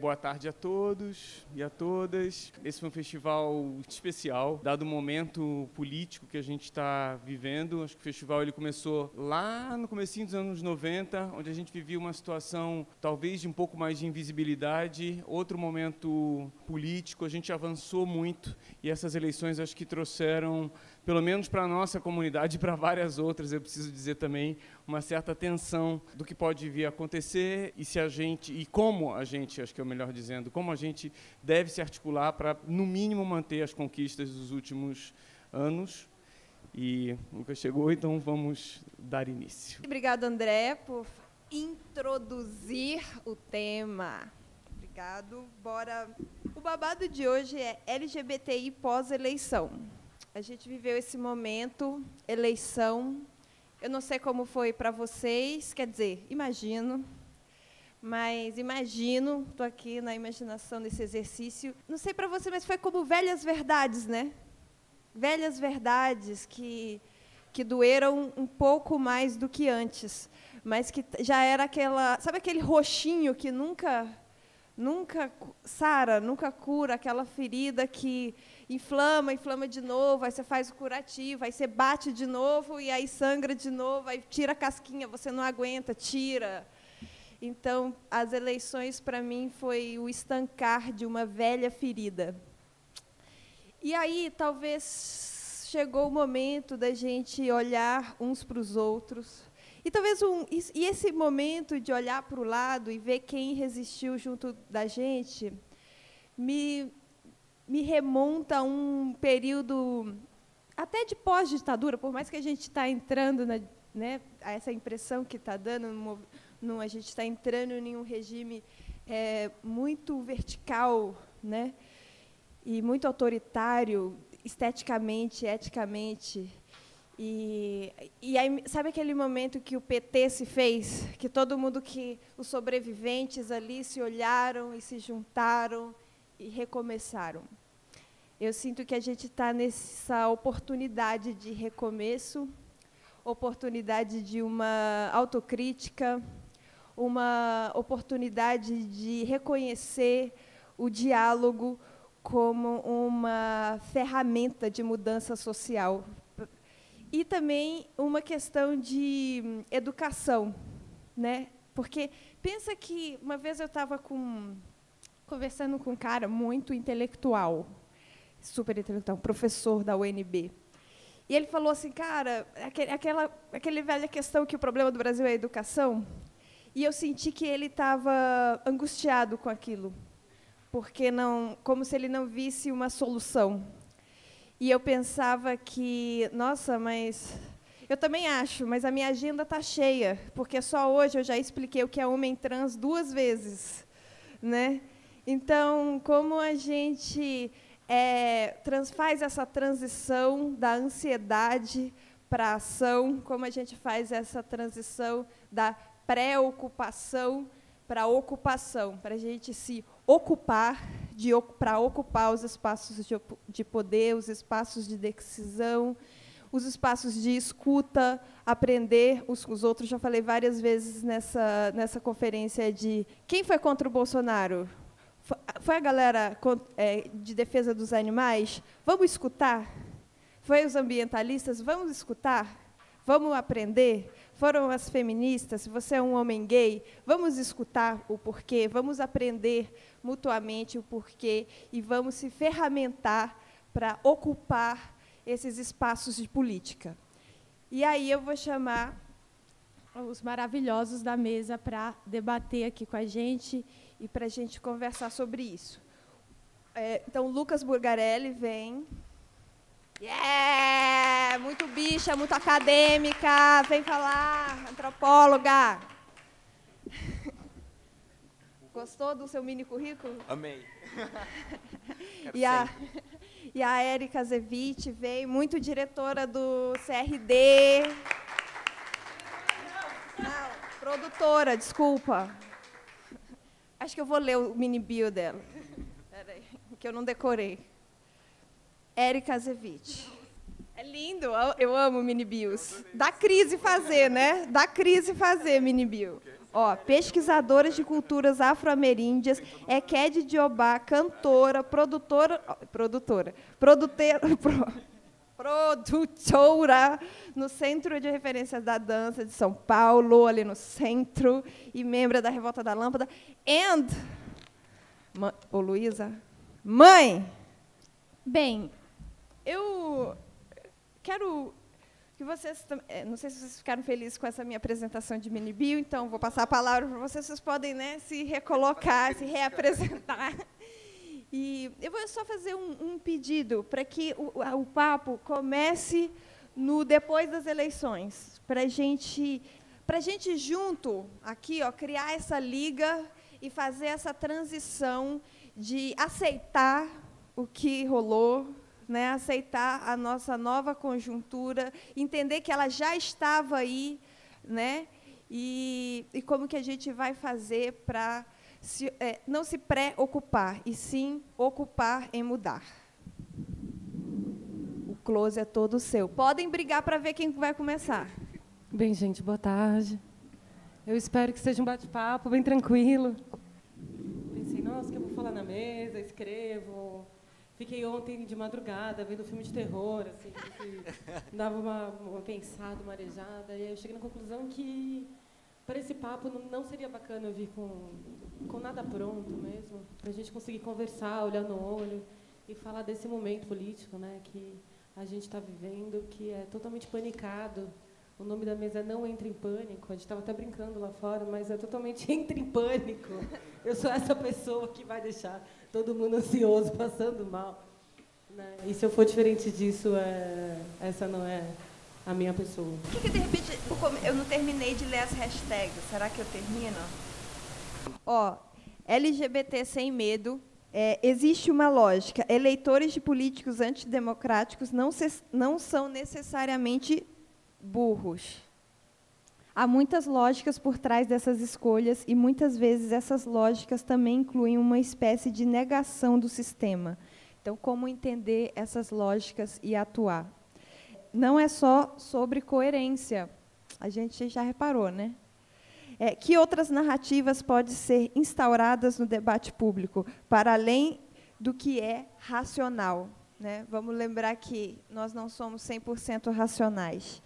Boa tarde a todos e a todas. Esse foi um festival especial, dado o momento político que a gente está vivendo. Acho que o festival ele começou lá no comecinho dos anos 90, onde a gente vivia uma situação talvez de um pouco mais de invisibilidade. Outro momento político, a gente avançou muito e essas eleições acho que trouxeram, pelo menos para a nossa comunidade e para várias outras, eu preciso dizer também, uma certa tensão do que pode vir a acontecer e se a gente, e como a gente, acho que é o melhor dizendo, como a gente deve se articular para, no mínimo, manter as conquistas dos últimos anos. E o Lucas chegou, então vamos dar início. Obrigada, André, por introduzir o tema. Obrigado. Bora. O babado de hoje é LGBTI pós-eleição. A gente viveu esse momento, eleição. Eu não sei como foi para vocês, quer dizer, imagino, estou aqui na imaginação desse exercício. Não sei para você, mas foi como velhas verdades, né? Velhas verdades que doeram um pouco mais do que antes, mas que já era aquela, sabe aquele roxinho que nunca sara, nunca cura, aquela ferida que inflama de novo, aí você faz o curativo, aí você bate de novo e aí sangra de novo, aí tira a casquinha, você não aguenta, tira. Então, as eleições, para mim, foi o estancar de uma velha ferida. E aí, talvez, chegou o momento da gente olhar uns para os outros. E talvez esse momento de olhar para o lado e ver quem resistiu junto da gente me remonta a um período até de pós-ditadura, por mais que a gente está entrando a essa impressão que está dando, a gente está entrando em um regime muito vertical, né, e muito autoritário, esteticamente, eticamente. E aí, sabe aquele momento que o PT se fez, que todo mundo, os sobreviventes ali se olharam e se juntaram e recomeçaram? Eu sinto que a gente está nessa oportunidade de recomeço, oportunidade de uma autocrítica, uma oportunidade de reconhecer o diálogo como uma ferramenta de mudança social. E também uma questão de educação, né? Porque pensa que uma vez eu estava conversando com um cara muito intelectual, super intelectual, um professor da UNB. E ele falou assim, cara, aquela velha questão que o problema do Brasil é a educação, e eu senti que ele estava angustiado com aquilo, porque como se ele não visse uma solução. E eu pensava que, nossa, mas eu também acho, mas a minha agenda está cheia, porque só hoje eu já expliquei o que é homem trans 2 vezes, né? Então, como a gente faz essa transição da ansiedade para a ação, como a gente faz essa transição da preocupação para a ocupação, para a gente se ocupar, para ocupar os espaços de poder, os espaços de decisão, os espaços de escuta, aprender uns com os outros. Já falei várias vezes nessa conferência de quem foi contra o Bolsonaro? Foi a galera de defesa dos animais? Vamos escutar? Foi os ambientalistas? Vamos escutar? Vamos aprender? Foram as feministas? Se você é um homem gay, vamos escutar o porquê, vamos aprender mutuamente o porquê e vamos se ferramentar para ocupar esses espaços de política. E aí eu vou chamar os maravilhosos da mesa para debater aqui com a gente e para a gente conversar sobre isso. Então, Lucas Burgarelli, vem. Yeah! Muito bicha, muito acadêmica, vem falar, antropóloga. Gostou do seu mini currículo? Amei. E a Érica Zevich veio, muito diretora do CRD. Não, produtora, desculpa. Acho que eu vou ler o mini bio dela. Peraí, que eu não decorei. Érica Zevich. É lindo, eu amo mini bios. Dá crise fazer, né? Dá crise fazer mini bio. Ó, pesquisadora de culturas afro-ameríndias, Ekede Diobá, cantora, produtora no Centro de Referências da Dança de São Paulo, ali no centro, e membro da Revolta da Lâmpada. Ô, Luísa, mãe, bem, eu quero que vocês, não sei se vocês ficaram felizes com essa minha apresentação de mini-bio, então vou passar a palavra para vocês, vocês podem, né, se recolocar, se reapresentar. E eu vou só fazer um pedido para que o papo comece no depois das eleições, para a gente junto aqui, ó, criar essa liga e fazer essa transição de aceitar o que rolou, né, aceitar a nossa nova conjuntura, entender que ela já estava aí, né, e como que a gente vai fazer para não se preocupar, e sim ocupar em mudar. O close é todo seu. Podem brigar para ver quem vai começar. Bem, gente, boa tarde. Eu espero que seja um bate-papo bem tranquilo. Pensei, nossa, o que eu vou falar na mesa, escrevo. Fiquei ontem de madrugada vendo filme de terror, assim, dava uma pensada, uma arejada, e aí eu cheguei na conclusão que para esse papo não seria bacana eu vir com nada pronto mesmo, para a gente conseguir conversar, olhar no olho e falar desse momento político, né, que a gente está vivendo, que é totalmente panicado. O nome da mesa é Não Entre em Pânico. A gente estava até brincando lá fora, mas é totalmente Entre em Pânico. Eu sou essa pessoa que vai deixar todo mundo ansioso, passando mal, né? E se eu for diferente disso, essa não é a minha pessoa. Por que, de repente, eu não terminei de ler as hashtags? Será que eu termino? Ó, LGBT sem medo. Existe uma lógica. Eleitores de políticos antidemocráticos não são necessariamente burros. Há muitas lógicas por trás dessas escolhas e, muitas vezes, essas lógicas também incluem uma espécie de negação do sistema. Então, como entender essas lógicas e atuar? Não é só sobre coerência. A gente já reparou, né? Que outras narrativas podem ser instauradas no debate público, para além do que é racional, né? Vamos lembrar que nós não somos 100% racionais.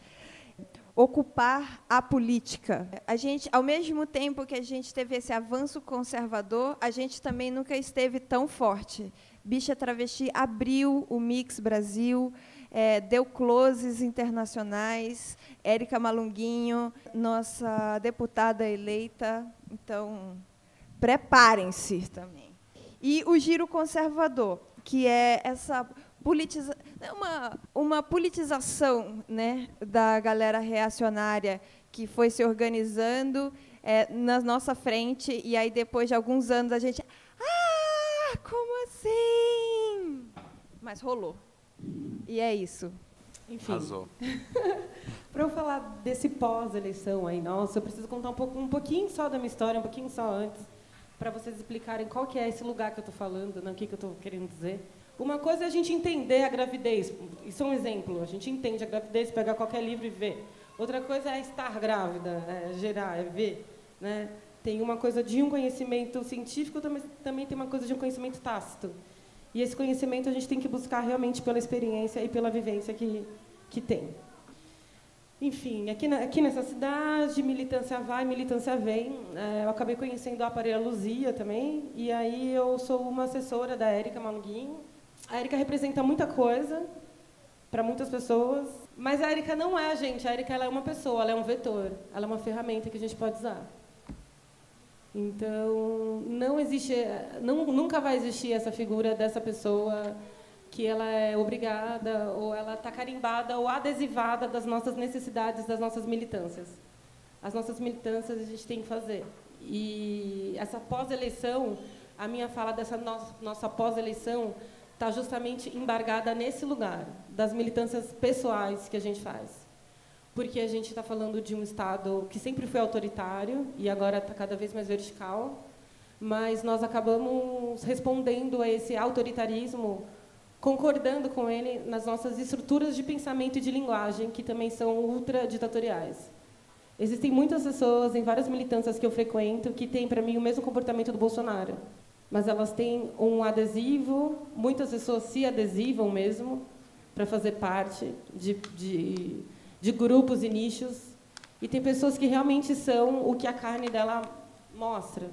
Ocupar a política. A gente, ao mesmo tempo que a gente teve esse avanço conservador, a gente também nunca esteve tão forte. Bicha Travesti abriu o Mix Brasil, deu closes internacionais, Érica Malunguinho, nossa deputada eleita. Então, preparem-se também. E o giro conservador, que é essa uma politização, né, da galera reacionária que foi se organizando na nossa frente, e aí, depois de alguns anos, a gente... Ah, como assim? Mas rolou. E é isso. Enfim. Arrasou. Para eu falar desse pós-eleição aí, nossa, eu preciso contar um pouquinho só da minha história, um pouquinho só antes, para vocês explicarem qual que é esse lugar que eu estou falando, né, o que eu estou querendo dizer. Uma coisa é a gente entender a gravidez. Isso é um exemplo. A gente entende a gravidez, pegar qualquer livro e ver. Outra coisa é estar grávida, gerar, ver, né? Tem uma coisa de um conhecimento científico, também tem uma coisa de um conhecimento tácito. E esse conhecimento a gente tem que buscar realmente pela experiência e pela vivência que tem. Enfim, aqui nessa cidade, militância vai, militância vem. Eu acabei conhecendo a Aparelha Luzia também, e aí eu sou uma assessora da Érica Malunguinho. A Érica representa muita coisa para muitas pessoas, mas a Érica não é a gente. A Érica, ela é uma pessoa, ela é um vetor, ela é uma ferramenta que a gente pode usar. Então, nunca vai existir essa figura dessa pessoa que ela é obrigada, ou ela está carimbada ou adesivada das nossas necessidades, das nossas militâncias. As nossas militâncias a gente tem que fazer. E essa pós-eleição, a minha fala dessa nossa pós-eleição está justamente embargada nesse lugar, das militâncias pessoais que a gente faz. Porque a gente está falando de um Estado que sempre foi autoritário e agora está cada vez mais vertical, mas nós acabamos respondendo a esse autoritarismo, concordando com ele nas nossas estruturas de pensamento e de linguagem, que também são ultraditatoriais. Existem muitas pessoas em várias militâncias que eu frequento que têm, para mim, o mesmo comportamento do Bolsonaro. Mas elas têm um adesivo, muitas pessoas se adesivam mesmo para fazer parte de grupos e nichos. E tem pessoas que realmente são o que a carne dela mostra.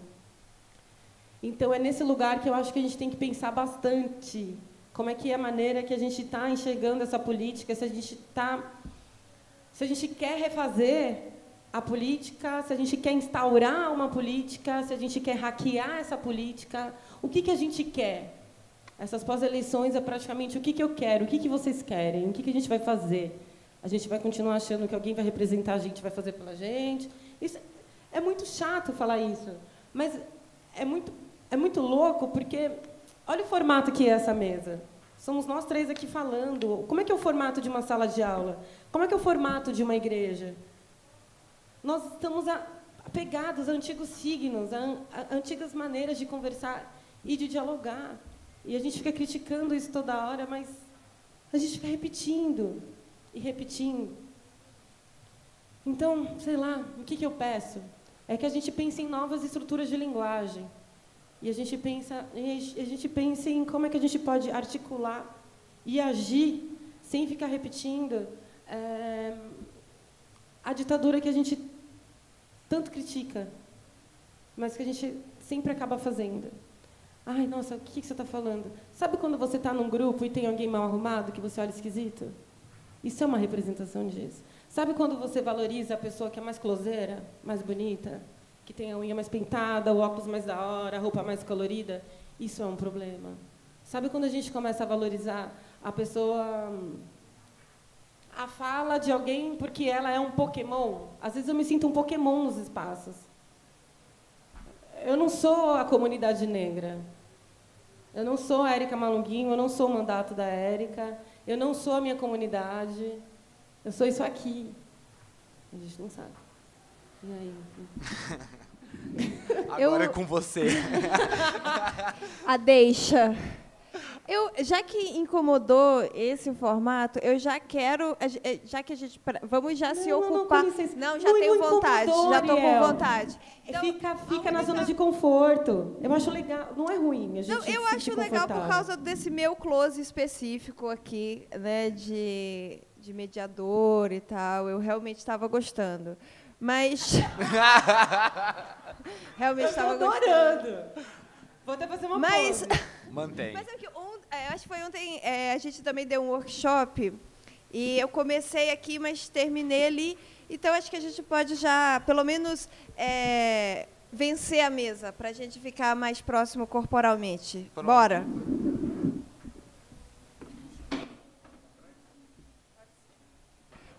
Então, é nesse lugar que eu acho que a gente tem que pensar bastante como é que é a maneira que a gente está enxergando essa política, se a gente quer refazer a política, se a gente quer instaurar uma política, se a gente quer hackear essa política, o que a gente quer? Essas pós-eleições é praticamente o que eu quero, o que vocês querem, o que a gente vai fazer. A gente vai continuar achando que alguém vai representar a gente, vai fazer pela gente. Isso é muito chato falar isso, mas é muito louco, porque olha o formato que é essa mesa. Somos nós três aqui falando. Como é que é o formato de uma sala de aula? Como é que é o formato de uma igreja? Nós estamos apegados a antigos signos, a antigas maneiras de conversar e de dialogar. E a gente fica criticando isso toda hora, mas a gente fica repetindo e repetindo. Então, sei lá, o que eu peço? É que a gente pense em novas estruturas de linguagem. E a gente pensa em como é que a gente pode articular e agir sem ficar repetindo a ditadura que a gente tanto critica, mas que a gente sempre acaba fazendo. Ai, nossa, o que você está falando? Sabe quando você está num grupo e tem alguém mal arrumado que você olha esquisito? Isso é uma representação disso. Sabe quando você valoriza a pessoa que é mais closeira, mais bonita, que tem a unha mais pintada, o óculos mais da hora, a roupa mais colorida? Isso é um problema. Sabe quando a gente começa a valorizar a pessoa, a fala de alguém porque ela é um Pokémon? Às vezes eu me sinto um Pokémon nos espaços. Eu não sou a comunidade negra. Eu não sou a Érica Malunguinho, eu não sou o mandato da Érica, eu não sou a minha comunidade. Eu sou isso aqui. A gente não sabe. E aí? Agora é com você. A deixa. Já que incomodou esse formato, eu já quero, já que a gente vamos já se ocupar. Não, já tenho vontade, já estou com vontade. Então, fica na zona de conforto. Eu acho legal, não é ruim a gente. Não, eu acho legal por causa desse meu close específico aqui, né, de mediador e tal. Eu realmente estava gostando. Mas realmente estava adorando. Vou até fazer uma pose. Mantém. Mas acho que foi ontem, a gente também deu um workshop e eu comecei aqui, mas terminei ali. Então, acho que a gente pode já, pelo menos, vencer a mesa, para a gente ficar mais próximo corporalmente. Pronto. Bora!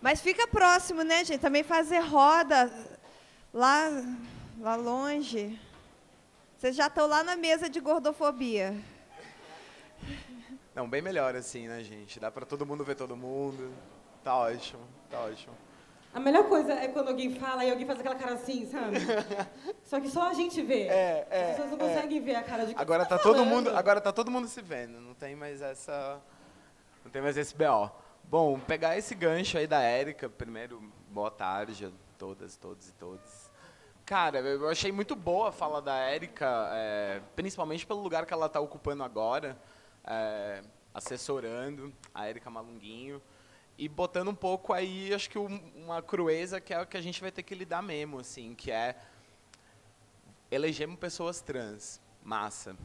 Mas fica próximo, né, gente? Também fazer roda lá longe. Vocês já estão lá na mesa de gordofobia. Não, bem melhor assim, né, gente? Dá pra todo mundo ver todo mundo. Tá ótimo, tá ótimo. A melhor coisa é quando alguém fala e alguém faz aquela cara assim, sabe? Só que só a gente vê. As pessoas não conseguem ver a cara de quem agora tá todo mundo, agora tá todo mundo se vendo. Não tem mais esse BO. Bom, pegar esse gancho aí da Érica, primeiro, boa tarde a todas, todos e todas. Cara, eu achei muito boa a fala da Érica, principalmente pelo lugar que ela está ocupando agora, assessorando a Érica Malunguinho e botando um pouco aí, acho que uma crueza que é o que a gente vai ter que lidar mesmo, assim, que é elegemos pessoas trans, massa.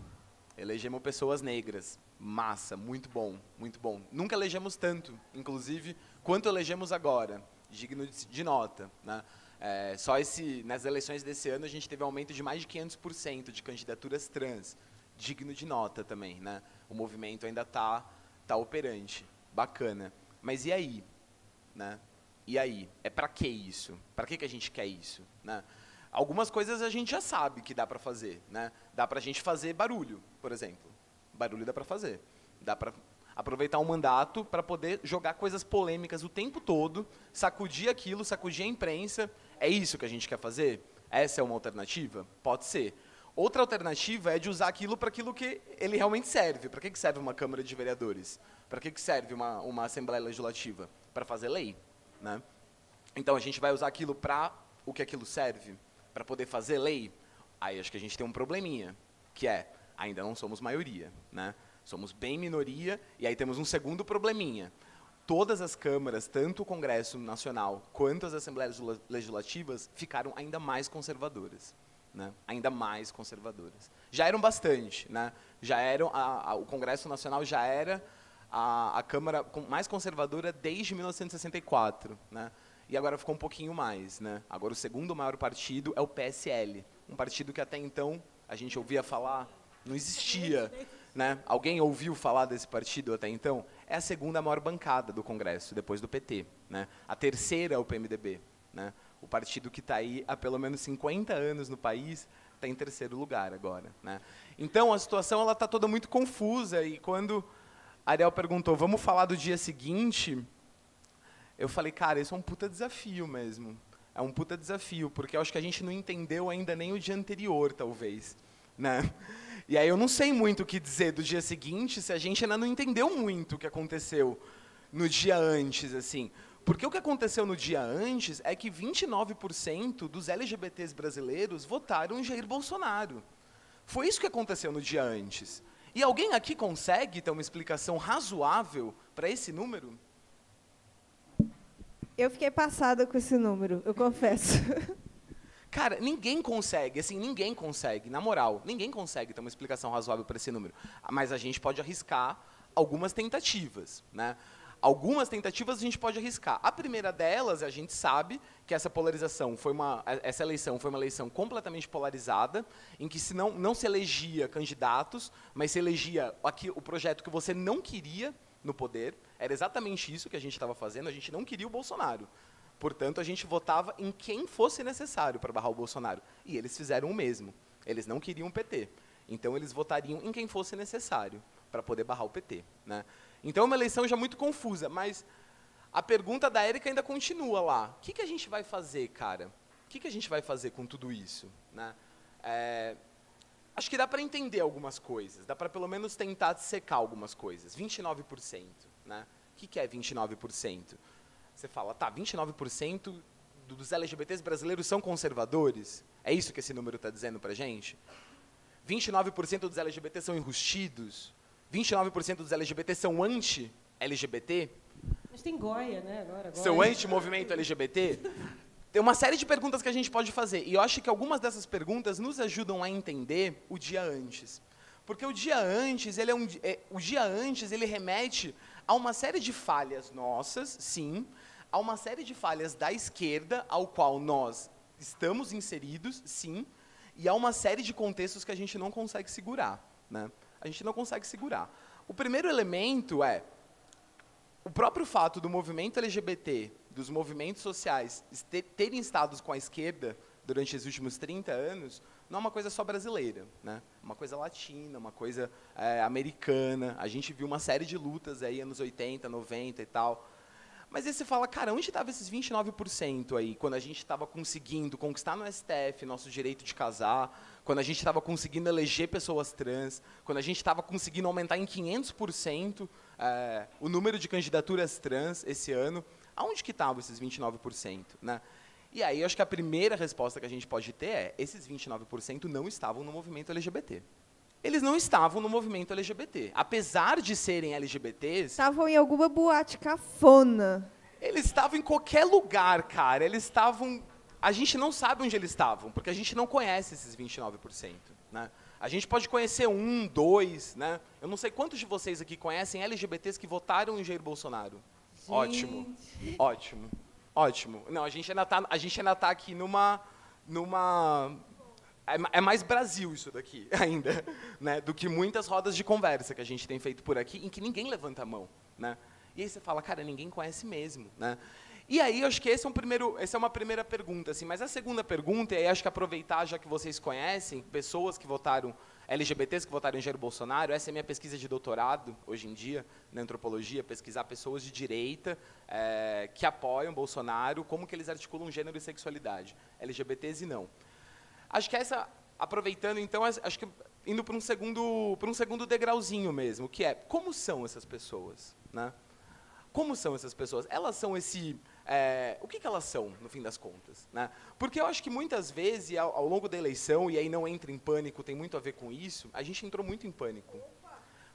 Elegemos pessoas negras, massa, muito bom, muito bom. Nunca elegemos tanto, inclusive, quanto elegemos agora, digno de nota, né? Só nas eleições desse ano a gente teve um aumento de mais de 500% de candidaturas trans, digno de nota também, né? O movimento ainda tá operante, bacana. Mas e aí, né? E aí? Para que isso? Para que a gente quer isso, né? Algumas coisas a gente já sabe que dá para fazer, né? Dá para a gente fazer barulho, por exemplo. Barulho dá para fazer. Dá para aproveitar um mandato para poder jogar coisas polêmicas o tempo todo, sacudir aquilo, sacudir a imprensa. É isso que a gente quer fazer? Essa é uma alternativa? Pode ser. Outra alternativa é de usar aquilo para aquilo que ele realmente serve. Para que serve uma Câmara de Vereadores? Para que serve uma Assembleia Legislativa? Para fazer lei, né? Então, a gente vai usar aquilo para o que aquilo serve para poder fazer lei, aí acho que a gente tem um probleminha, que é, ainda não somos maioria, né? Somos bem minoria, e aí temos um segundo probleminha. Todas as câmaras, tanto o Congresso Nacional quanto as Assembleias Legislativas, ficaram ainda mais conservadoras. Né? Ainda mais conservadoras. Já eram bastante. Né? Já eram, o Congresso Nacional já era a Câmara mais conservadora desde 1964. Né? E agora ficou um pouquinho mais. Né? Agora o segundo maior partido é o PSL. Um partido que até então a gente ouvia falar, não existia. Né? Alguém ouviu falar desse partido até então? É a segunda maior bancada do Congresso, depois do PT. Né? A terceira é o PMDB. Né? O partido que está aí há pelo menos 50 anos no país está em terceiro lugar agora. Né? Então, a situação está toda muito confusa. E quando a Ariel perguntou, vamos falar do dia seguinte, eu falei, cara, isso é um puta desafio mesmo. É um puta desafio, porque eu acho que a gente não entendeu ainda nem o dia anterior, talvez. Né? E aí eu não sei muito o que dizer do dia seguinte, se a gente ainda não entendeu muito o que aconteceu no dia antes, assim. Porque o que aconteceu no dia antes é que 29% dos LGBTs brasileiros votaram em Jair Bolsonaro. Foi isso que aconteceu no dia antes. E alguém aqui consegue ter uma explicação razoável para esse número? Eu fiquei passada com esse número, eu confesso. Cara, ninguém consegue, assim, ninguém consegue, na moral, ninguém consegue ter uma explicação razoável para esse número. Mas a gente pode arriscar algumas tentativas, né? Algumas tentativas a gente pode arriscar. A primeira delas, a gente sabe que essa polarização essa eleição foi uma eleição completamente polarizada, em que não se elegia candidatos, mas se elegia o projeto que você não queria no poder. Era exatamente isso que a gente estava fazendo, a gente não queria o Bolsonaro. Portanto, a gente votava em quem fosse necessário para barrar o Bolsonaro. E eles fizeram o mesmo. Eles não queriam o PT. Então, eles votariam em quem fosse necessário para poder barrar o PT. Né? Então, é uma eleição já muito confusa. Mas a pergunta da Érica ainda continua lá. O que a gente vai fazer, cara? O que a gente vai fazer com tudo isso? Né? Acho que dá para entender algumas coisas. Dá para, pelo menos, tentar dissecar algumas coisas. 29%. Né? O que é 29%? Você fala, tá, 29% dos LGBTs brasileiros são conservadores? É isso que esse número está dizendo para a gente? 29% dos LGBTs são enrustidos? 29% dos LGBTs são anti-LGBT? Mas tem Goia, né? Agora. São anti-movimento LGBT? Tem uma série de perguntas que a gente pode fazer. E eu acho que algumas dessas perguntas nos ajudam a entender o dia antes. Porque o dia antes, ele remete a uma série de falhas nossas, sim, há uma série de falhas da esquerda, ao qual nós estamos inseridos, sim, e há uma série de contextos que a gente não consegue segurar. Né? A gente não consegue segurar. O primeiro elemento é o próprio fato do movimento LGBT, dos movimentos sociais, terem estado com a esquerda durante os últimos 30 anos, não é uma coisa só brasileira, né? Uma coisa latina, uma coisa americana. A gente viu uma série de lutas aí, anos 80, 90 e tal. Mas aí você fala, cara, onde estavam esses 29% aí, quando a gente estava conseguindo conquistar no STF nosso direito de casar, quando a gente estava conseguindo eleger pessoas trans, quando a gente estava conseguindo aumentar em 500% o número de candidaturas trans esse ano, aonde que estavam esses 29%? Né? E aí, eu acho que a primeira resposta que a gente pode ter é, esses 29% não estavam no movimento LGBT. Eles não estavam no movimento LGBT. Apesar de serem LGBTs... Estavam em alguma boate cafona. Eles estavam em qualquer lugar, cara. Eles estavam... A gente não sabe onde eles estavam, porque a gente não conhece esses 29%. Né? A gente pode conhecer 1, 2, né? Eu não sei quantos de vocês aqui conhecem LGBTs que votaram em Jair Bolsonaro. Gente. Ótimo, ótimo, ótimo. Não, a gente ainda tá aqui numa é mais Brasil isso daqui ainda, né, do que muitas rodas de conversa que a gente tem feito por aqui, em que ninguém levanta a mão. Né? E aí você fala, cara, ninguém conhece mesmo. Né? E aí, eu acho que essa é uma primeira pergunta. Assim, mas a segunda pergunta, e aí acho que aproveitar, já que vocês conhecem, pessoas que votaram, LGBTs que votaram em Jair Bolsonaro, essa é a minha pesquisa de doutorado, hoje em dia, na antropologia, pesquisar pessoas de direita que apoiam Bolsonaro, como que eles articulam gênero e sexualidade, LGBTs e não. Acho que aproveitando, então, acho que indo para um segundo degrauzinho mesmo, que é, como são essas pessoas? Né? Como são essas pessoas? Elas são o que elas são, no fim das contas, né? Porque eu acho que muitas vezes, ao longo da eleição, e aí não entra em pânico, tem muito a ver com isso, a gente entrou muito em pânico.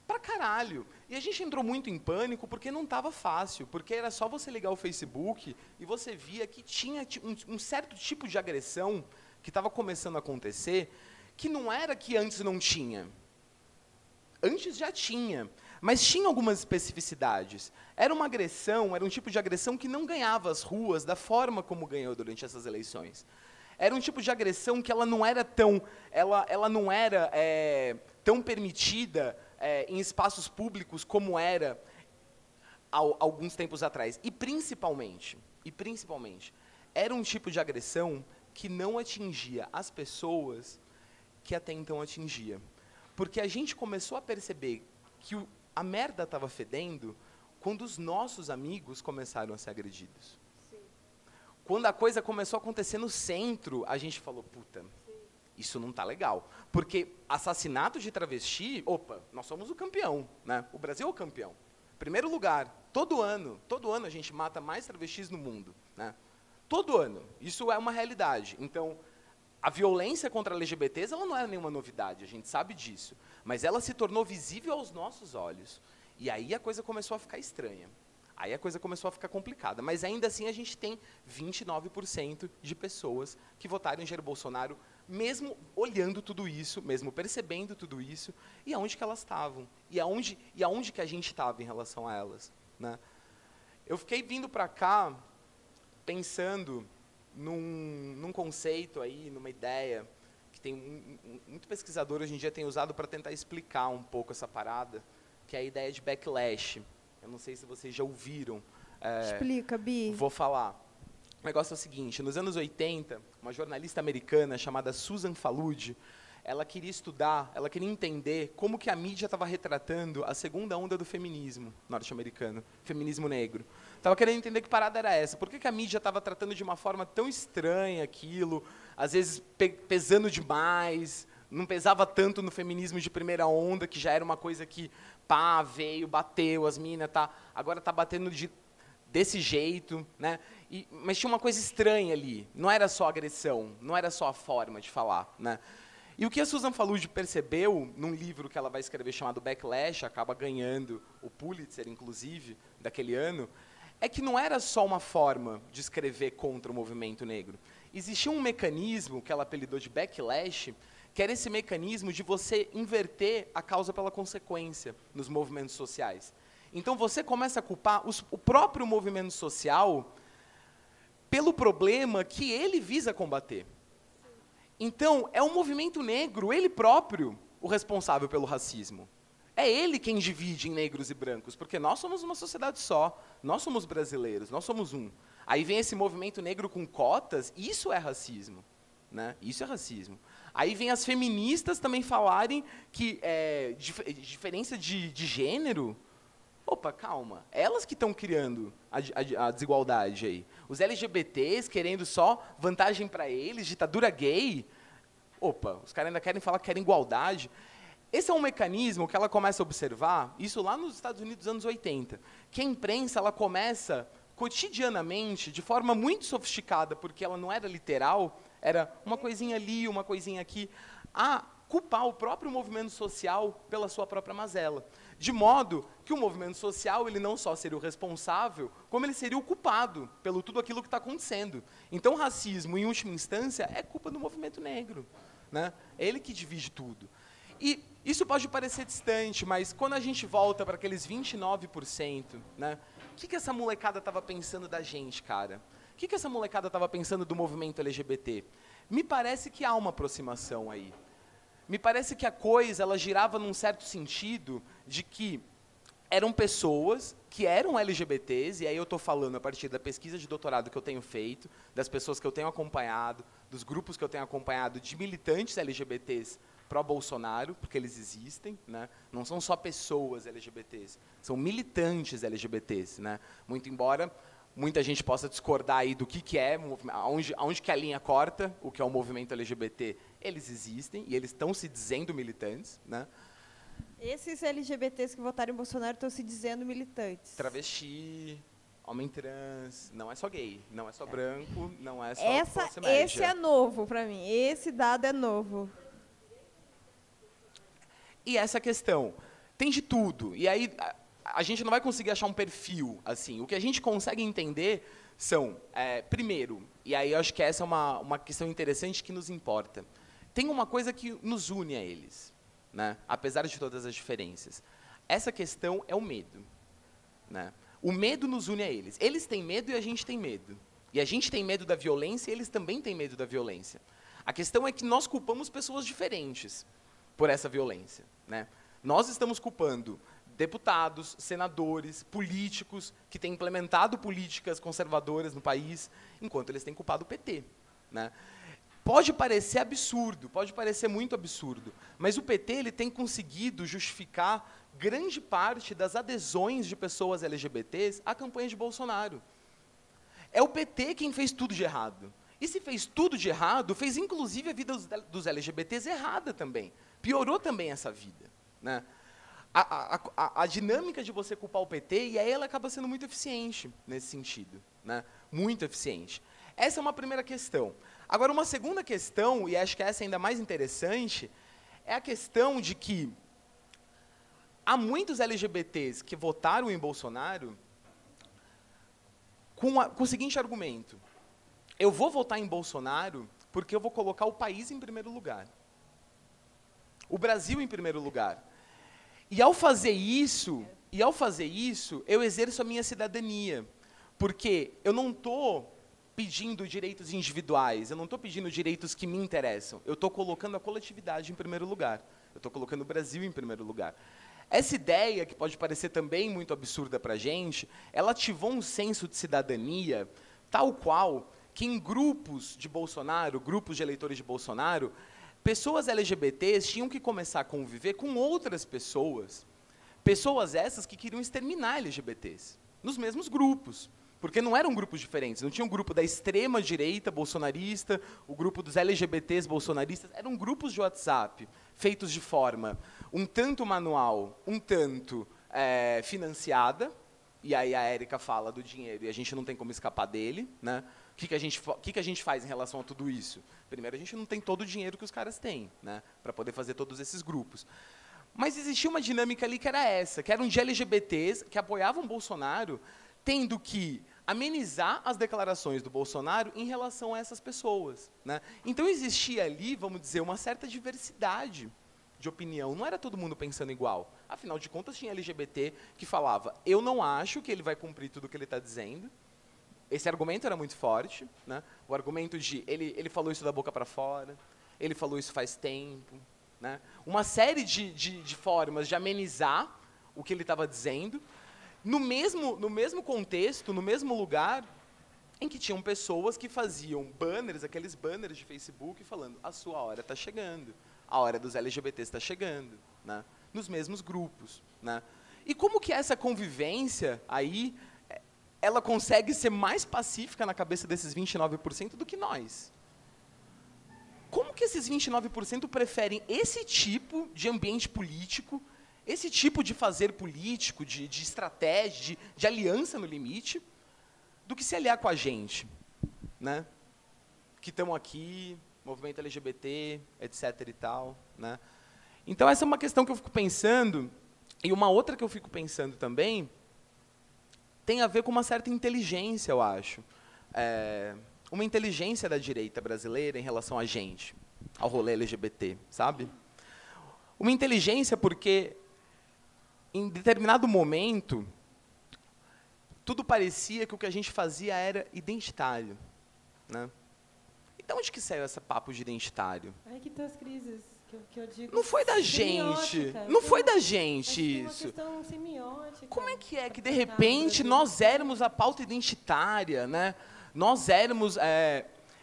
Pra caralho. E a gente entrou muito em pânico porque não estava fácil, porque era só você ligar o Facebook e você via que tinha um certo tipo de agressão que estava começando a acontecer, que não era que antes não tinha. Antes já tinha, mas tinha algumas especificidades. Era uma agressão, era um tipo de agressão que não ganhava as ruas da forma como ganhou durante essas eleições. Era um tipo de agressão que ela não era tão, ela não era tão permitida em espaços públicos como era alguns tempos atrás. E principalmente, era um tipo de agressão que não atingia as pessoas que até então atingia. Porque a gente começou a perceber que a merda estava fedendo quando os nossos amigos começaram a ser agredidos. Sim. Quando a coisa começou a acontecer no centro, a gente falou, puta, sim, isso não tá legal. Porque assassinato de travesti, opa, nós somos o campeão, né? O Brasil é o campeão. Primeiro lugar, todo ano a gente mata mais travestis no mundo, né? Todo ano, isso é uma realidade. Então, a violência contra LGBTs, ela não era nenhuma novidade, a gente sabe disso. Mas ela se tornou visível aos nossos olhos. E aí a coisa começou a ficar estranha. Aí a coisa começou a ficar complicada. Mas ainda assim a gente tem 29% de pessoas que votaram em Jair Bolsonaro, mesmo olhando tudo isso, mesmo percebendo tudo isso, e aonde que elas estavam? E aonde que a gente estava em relação a elas, né? Eu fiquei vindo para cá pensando num conceito aí, numa ideia, que tem muito pesquisador hoje em dia tem usado para tentar explicar um pouco essa parada, que é a ideia de backlash. Eu não sei se vocês já ouviram. Explica, Bi. Vou falar. O negócio é o seguinte, nos anos 80, uma jornalista americana chamada Susan Faludi, ela queria estudar, ela queria entender como que a mídia estava retratando a segunda onda do feminismo norte-americano, feminismo negro. Estava querendo entender que parada era essa, por que a mídia estava tratando de uma forma tão estranha aquilo, às vezes pesando demais, não pesava tanto no feminismo de primeira onda, que já era uma coisa que, pá, veio, bateu, as minas, agora está batendo desse jeito, né? Mas tinha uma coisa estranha ali, não era só agressão, não era só a forma de falar, né? E o que a Susan Faludi percebeu, num livro que ela vai escrever chamado Backlash, acaba ganhando o Pulitzer, inclusive, daquele ano, é que não era só uma forma de escrever contra o movimento negro. Existia um mecanismo que ela apelidou de backlash, que era esse mecanismo de você inverter a causa pela consequência nos movimentos sociais. Então você começa a culpar o próprio movimento social pelo problema que ele visa combater. Então, é o movimento negro, ele próprio, o responsável pelo racismo. É ele quem divide em negros e brancos, porque nós somos uma sociedade só, nós somos brasileiros, nós somos um. Aí vem esse movimento negro com cotas, isso é racismo, né? Isso é racismo. Aí vem as feministas também falarem que diferença de gênero. Opa, calma, elas que estão criando a desigualdade aí. Os LGBTs querendo só vantagem para eles, ditadura gay. Opa, os caras ainda querem falar que querem igualdade. Esse é um mecanismo que ela começa a observar, isso lá nos Estados Unidos dos anos 80, que a imprensa ela começa cotidianamente, de forma muito sofisticada, porque ela não era literal, era uma coisinha ali, uma coisinha aqui, a culpar o próprio movimento social pela sua própria mazela. De modo que o movimento social ele não só seria o responsável, como ele seria o culpado pelo tudo aquilo que está acontecendo. Então, o racismo, em última instância, é culpa do movimento negro, né? É ele que divide tudo. E isso pode parecer distante, mas quando a gente volta para aqueles 29%, né? O que essa molecada estava pensando da gente, cara? O que essa molecada estava pensando do movimento LGBT? Me parece que há uma aproximação aí. Me parece que a coisa ela girava num certo sentido de que eram pessoas que eram LGBTs, e aí eu estou falando a partir da pesquisa de doutorado que eu tenho feito, das pessoas que eu tenho acompanhado, dos grupos que eu tenho acompanhado de militantes LGBTs pró-Bolsonaro, porque eles existem, né? Não são só pessoas LGBTs, são militantes LGBTs, né? Muito embora muita gente possa discordar aí do que é, aonde que a linha corta, o que é o movimento LGBT, eles existem e eles estão se dizendo militantes, né? Esses LGBTs que votaram em Bolsonaro estão se dizendo militantes. Travesti, homem trans, não é só gay, não é só branco, não é só classe média. Esse é novo para mim, esse dado é novo. E essa questão, tem de tudo, e aí a gente não vai conseguir achar um perfil, assim, o que a gente consegue entender são, primeiro, e aí eu acho que essa é uma questão interessante que nos importa, tem uma coisa que nos une a eles, né, apesar de todas as diferenças. Essa questão é o medo, né? O medo nos une a eles. Eles têm medo e a gente tem medo. E a gente tem medo da violência e eles também têm medo da violência. A questão é que nós culpamos pessoas diferentes por essa violência, né? Nós estamos culpando deputados, senadores, políticos que têm implementado políticas conservadoras no país, enquanto eles têm culpado o PT, né? Pode parecer absurdo, pode parecer muito absurdo, mas o PT ele tem conseguido justificar grande parte das adesões de pessoas LGBTs à campanha de Bolsonaro. É o PT quem fez tudo de errado. E se fez tudo de errado, fez inclusive a vida dos LGBTs errada também. Piorou também essa vida, né? A dinâmica de você culpar o PT, e aí ela acaba sendo muito eficiente nesse sentido, né? Muito eficiente. Essa é uma primeira questão. Agora, uma segunda questão, e acho que essa é ainda mais interessante, é a questão de que há muitos LGBTs que votaram em Bolsonaro com o seguinte argumento: eu vou votar em Bolsonaro porque eu vou colocar o país em primeiro lugar, o Brasil em primeiro lugar. E ao fazer isso, eu exerço a minha cidadania, porque eu não estou pedindo direitos individuais, eu não estou pedindo direitos que me interessam, eu estou colocando a coletividade em primeiro lugar, eu estou colocando o Brasil em primeiro lugar. Essa ideia, que pode parecer também muito absurda para a gente, ela ativou um senso de cidadania tal qual que em grupos de Bolsonaro, grupos de eleitores de Bolsonaro, pessoas LGBTs tinham que começar a conviver com outras pessoas, pessoas essas que queriam exterminar LGBTs, nos mesmos grupos, porque não eram grupos diferentes, não tinha um grupo da extrema-direita bolsonarista, o grupo dos LGBTs bolsonaristas, eram grupos de WhatsApp, feitos de forma um tanto manual, um tanto financiada, e aí a Érica fala do dinheiro e a gente não tem como escapar dele, né? O que a gente faz em relação a tudo isso? Primeiro, a gente não tem todo o dinheiro que os caras têm, né, para poder fazer todos esses grupos. Mas existia uma dinâmica ali que era essa, que eram de LGBTs que apoiavam Bolsonaro, tendo que amenizar as declarações do Bolsonaro em relação a essas pessoas, né? Então existia ali, vamos dizer, uma certa diversidade de opinião, não era todo mundo pensando igual. Afinal de contas, tinha LGBT que falava: eu não acho que ele vai cumprir tudo o que ele está dizendo. Esse argumento era muito forte, né? O argumento de ele falou isso da boca para fora, ele falou isso faz tempo, né? Uma série de formas de amenizar o que ele estava dizendo, no mesmo contexto, no mesmo lugar, em que tinham pessoas que faziam banners, aqueles banners de Facebook, falando: a sua hora está chegando, a hora dos LGBTs está chegando, né? Nos mesmos grupos, né? E como que essa convivência aí, ela consegue ser mais pacífica na cabeça desses 29% do que nós? Como que esses 29% preferem esse tipo de ambiente político, esse tipo de fazer político, de estratégia, de aliança no limite, do que se aliar com a gente, né? Que estamos aqui, movimento LGBT, etc. e tal, né? Então, essa é uma questão que eu fico pensando, e uma outra que eu fico pensando também tem a ver com uma certa inteligência, eu acho. Uma inteligência da direita brasileira em relação a gente, ao rolê LGBT, sabe? Uma inteligência porque, em determinado momento, tudo parecia que o que a gente fazia era identitário, né? Então, onde que saiu esse papo de identitário? Aí que estão as crises que eu digo. Não foi da gente. Não foi da gente isso. É uma questão semiótica. Como é que de repente, nós éramos a pauta identitária, né? Nós éramos...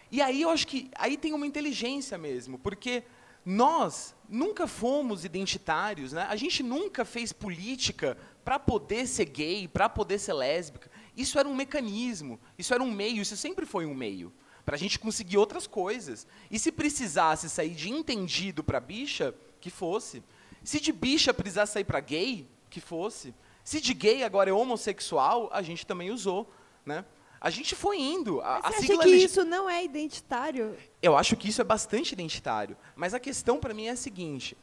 E aí eu acho que aí tem uma inteligência mesmo, porque nós nunca fomos identitários, né? A gente nunca fez política para poder ser gay, para poder ser lésbica. Isso era um mecanismo, isso era um meio, isso sempre foi um meio, para a gente conseguir outras coisas. E se precisasse sair de entendido para bicha, que fosse. Se de bicha precisasse sair para gay, que fosse. Se de gay agora é homossexual, a gente também usou, né? A gente foi indo. Mas você acha que isso não é identitário? Eu acho que isso é bastante identitário. Mas a questão para mim é a seguinte: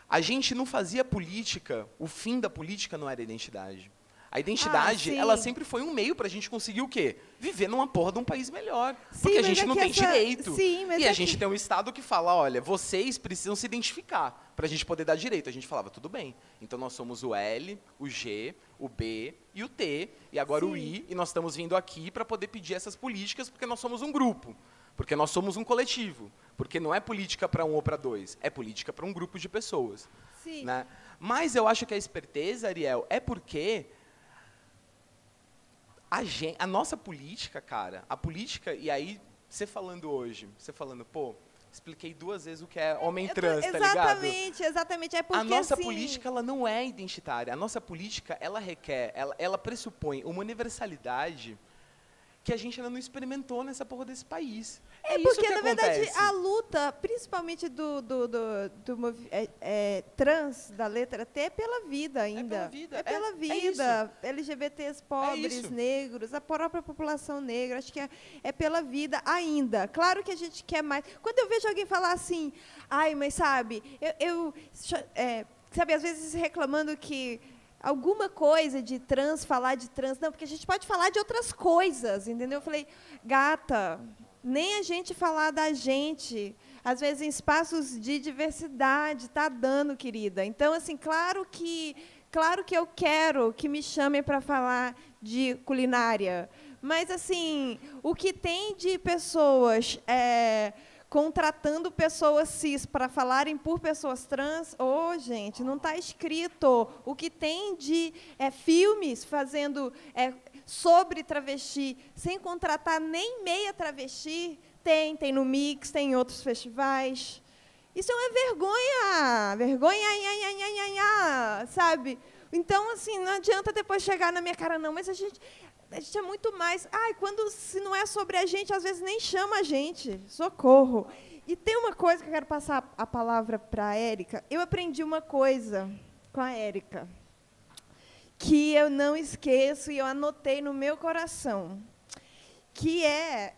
a gente não fazia política, o fim da política não era identidade. A identidade, ela sempre foi um meio para a gente conseguir o quê? Viver numa porra de um país melhor. Porque a gente não tem direito. E a gente tem um Estado que fala, olha, vocês precisam se identificar para a gente poder dar direito. A gente falava, tudo bem. Então nós somos o L, o G, o B e o T, e agora o I, e nós estamos vindo aqui para poder pedir essas políticas porque nós somos um grupo, porque nós somos um coletivo, porque não é política para um ou para dois, é política para um grupo de pessoas. Sim. Né? Mas eu acho que a esperteza, Ariel, é porque a nossa política, cara, a política, e aí você falando hoje, você falando, pô, expliquei 2 vezes o que é homem trans, tá ligado? Exatamente. É porque, a nossa assim, política, ela não é identitária. A nossa política, ela requer, ela pressupõe uma universalidade que a gente ainda não experimentou nessa porra desse país. É isso porque, que na acontece. verdade, a luta, principalmente do trans, da letra T, é pela vida ainda. É pela vida. LGBTs pobres, negros, a própria população negra. Acho que é pela vida ainda. Claro que a gente quer mais. Quando eu vejo alguém falar assim, ai, mas sabe, sabe, às vezes reclamando que alguma coisa de trans, falar de trans, não, porque a gente pode falar de outras coisas, entendeu? Eu falei, gata, nem a gente falar da gente, às vezes em espaços de diversidade, está dando, querida. Então, assim, claro que eu quero que me chamem para falar de culinária, mas, assim, o que tem de pessoas contratando pessoas cis para falarem por pessoas trans, gente, não está escrito. O que tem de filmes fazendo sobre travesti, sem contratar nem meia travesti, tem no Mix, tem em outros festivais. Isso é uma vergonha, sabe? Então, assim, não adianta depois chegar na minha cara, não, mas a gente é muito mais. Se não é sobre a gente, às vezes nem chama a gente. Socorro. E tem uma coisa que eu quero passar a palavra para a Érica. Eu aprendi uma coisa com a Érica que eu não esqueço e eu anotei no meu coração. Que é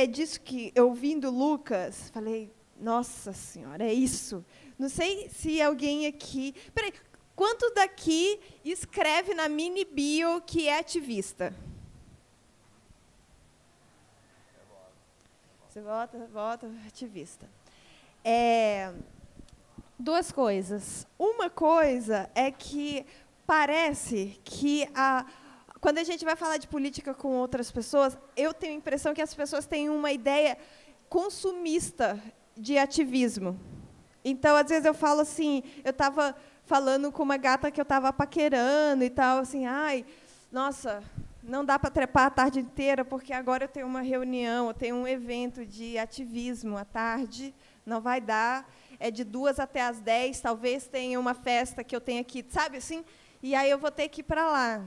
disso que eu ouvindo Lucas, falei, nossa senhora, é isso. Não sei se alguém aqui... Peraí, quantos daqui escreve na mini bio que é ativista? Você vota, ativista. 2 coisas. Uma coisa é que parece que quando a gente vai falar de política com outras pessoas, eu tenho a impressão que as pessoas têm uma ideia consumista de ativismo. Então, às vezes, eu falo assim, eu estava falando com uma gata que eu estava paquerando e tal, assim, ai, nossa, não dá para trepar a tarde inteira, porque agora eu tenho uma reunião, eu tenho um evento de ativismo à tarde, não vai dar, é de 2 até as 10, talvez tenha uma festa que eu tenha aqui, sabe assim? E aí eu vou ter que ir para lá.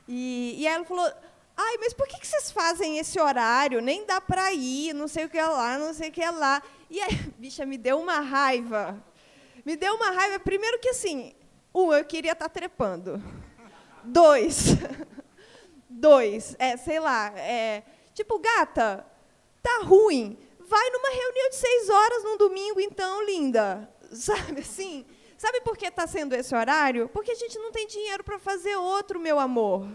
E ela falou, ai, mas por que vocês fazem esse horário? Nem dá para ir, não sei o que lá, não sei o que lá. E aí, bicha, me deu uma raiva. Me deu uma raiva, primeiro que, assim, eu queria estar trepando. 2, sei lá, tipo, gata, tá ruim, vai numa reunião de 6 horas num domingo, então, linda. Sabe assim? Sabe por que está sendo esse horário? Porque a gente não tem dinheiro para fazer outro, meu amor.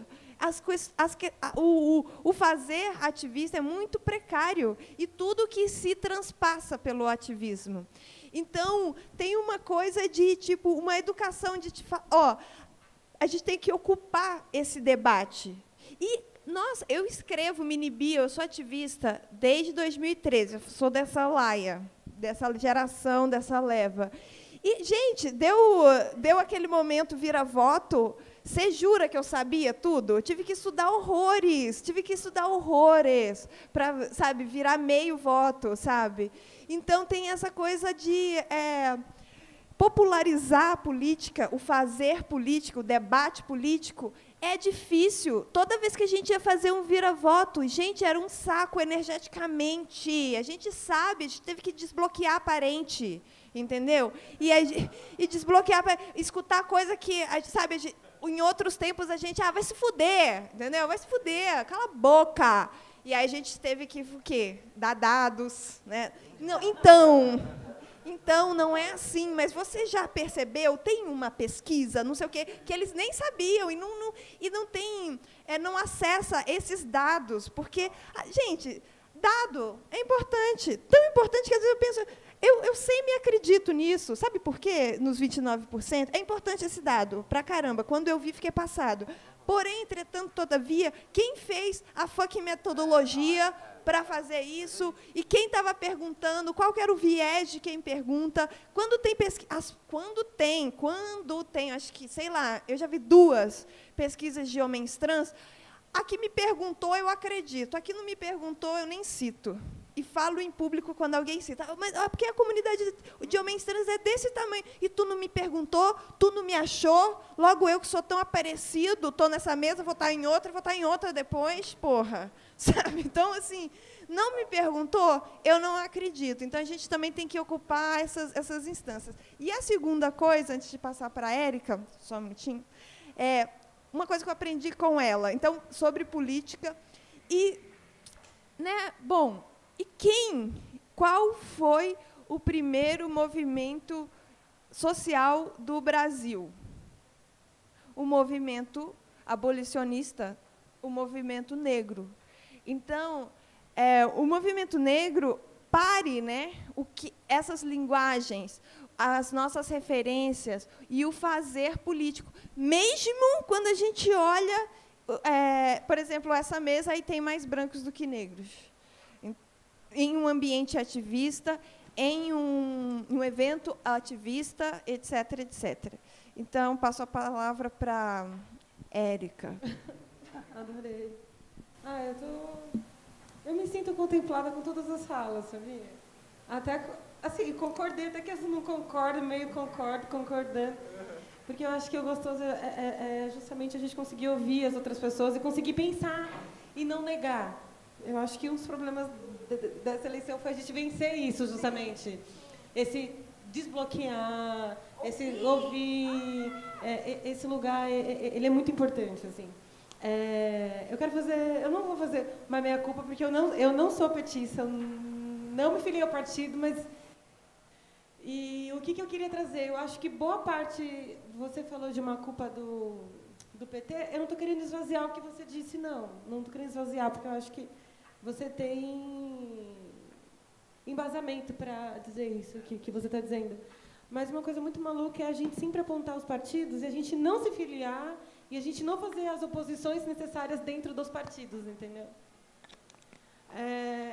O fazer ativista é muito precário e tudo que se transpassa pelo ativismo. Então, tem uma coisa de, tipo, uma educação de... a gente tem que ocupar esse debate. E, nossa, eu escrevo mini-bio, eu sou ativista desde 2013, eu sou dessa laia, dessa geração, dessa leva. E, gente, deu aquele momento vira-voto, você jura que eu sabia tudo? Eu tive que estudar horrores para, sabe, virar meio voto, sabe? Então, tem essa coisa de... popularizar a política, o fazer político, o debate político, é difícil. Toda vez que a gente ia fazer um vira-voto, gente, era um saco energeticamente. A gente sabe, a gente teve que desbloquear a parente, entendeu? E desbloquear, escutar coisa que, sabe, em outros tempos a gente, vai se fuder, entendeu? Vai se fuder, cala a boca. E aí a gente teve que, o quê? Dar dados, né? Não, então, não é assim, mas você já percebeu, tem uma pesquisa, não sei o quê, que eles nem sabiam e não acessa esses dados, porque, gente, dado é importante, tão importante que às vezes eu penso, eu sempre acredito nisso, sabe por quê, nos 29%? É importante esse dado, pra caramba, quando eu vi, fiquei passado. Porém, entretanto, todavia, quem fez a fucking metodologia para fazer isso, e quem estava perguntando, qual que era o viés de quem pergunta, quando tem pesquisa, quando tem, acho que, sei lá, eu já vi 2 pesquisas de homens trans, a que me perguntou, eu acredito, a que não me perguntou, eu nem cito. E falo em público quando alguém cita. Mas, porque a comunidade de homens trans é desse tamanho. E tu não me perguntou, tu não me achou, logo eu que sou tão aparecido, estou nessa mesa, vou estar em outra depois, porra. Sabe? Então, assim, não me perguntou, eu não acredito. Então, a gente também tem que ocupar essas instâncias. E a segunda coisa, antes de passar para a Érica, só um minutinho, é uma coisa que eu aprendi com ela. Então, sobre política. E, né, bom, qual foi o primeiro movimento social do Brasil? O movimento abolicionista, o movimento negro. Então, o movimento negro, né, essas linguagens, as nossas referências e o fazer político. Mesmo quando a gente olha, por exemplo, essa mesa aí tem mais brancos do que negros. Em um ambiente ativista, em um evento ativista, etc., etc. Então, passo a palavra para Érica. Adorei. Eu me sinto contemplada com todas as falas, sabia? Até, assim, concordei, até que eu não concordo, meio concordando. Porque eu acho que o gostoso é justamente a gente conseguir ouvir as outras pessoas e conseguir pensar e não negar. Eu acho que um dos problemas dessa eleição foi a gente vencer isso, justamente. Esse desbloquear, esse ouvir, esse lugar, ele é muito importante, assim. Eu não vou fazer uma meia-culpa, porque eu não sou petista, não me filiei ao partido, mas... E o que eu queria trazer? Eu acho que boa parte... Você falou de uma culpa do PT, eu não estou querendo esvaziar o que você disse, não. Não estou querendo esvaziar, porque eu acho que você tem embasamento para dizer isso que você está dizendo. Mas uma coisa muito maluca é a gente sempre apontar os partidos e a gente não se filiar e a gente não fazer as oposições necessárias dentro dos partidos, entendeu?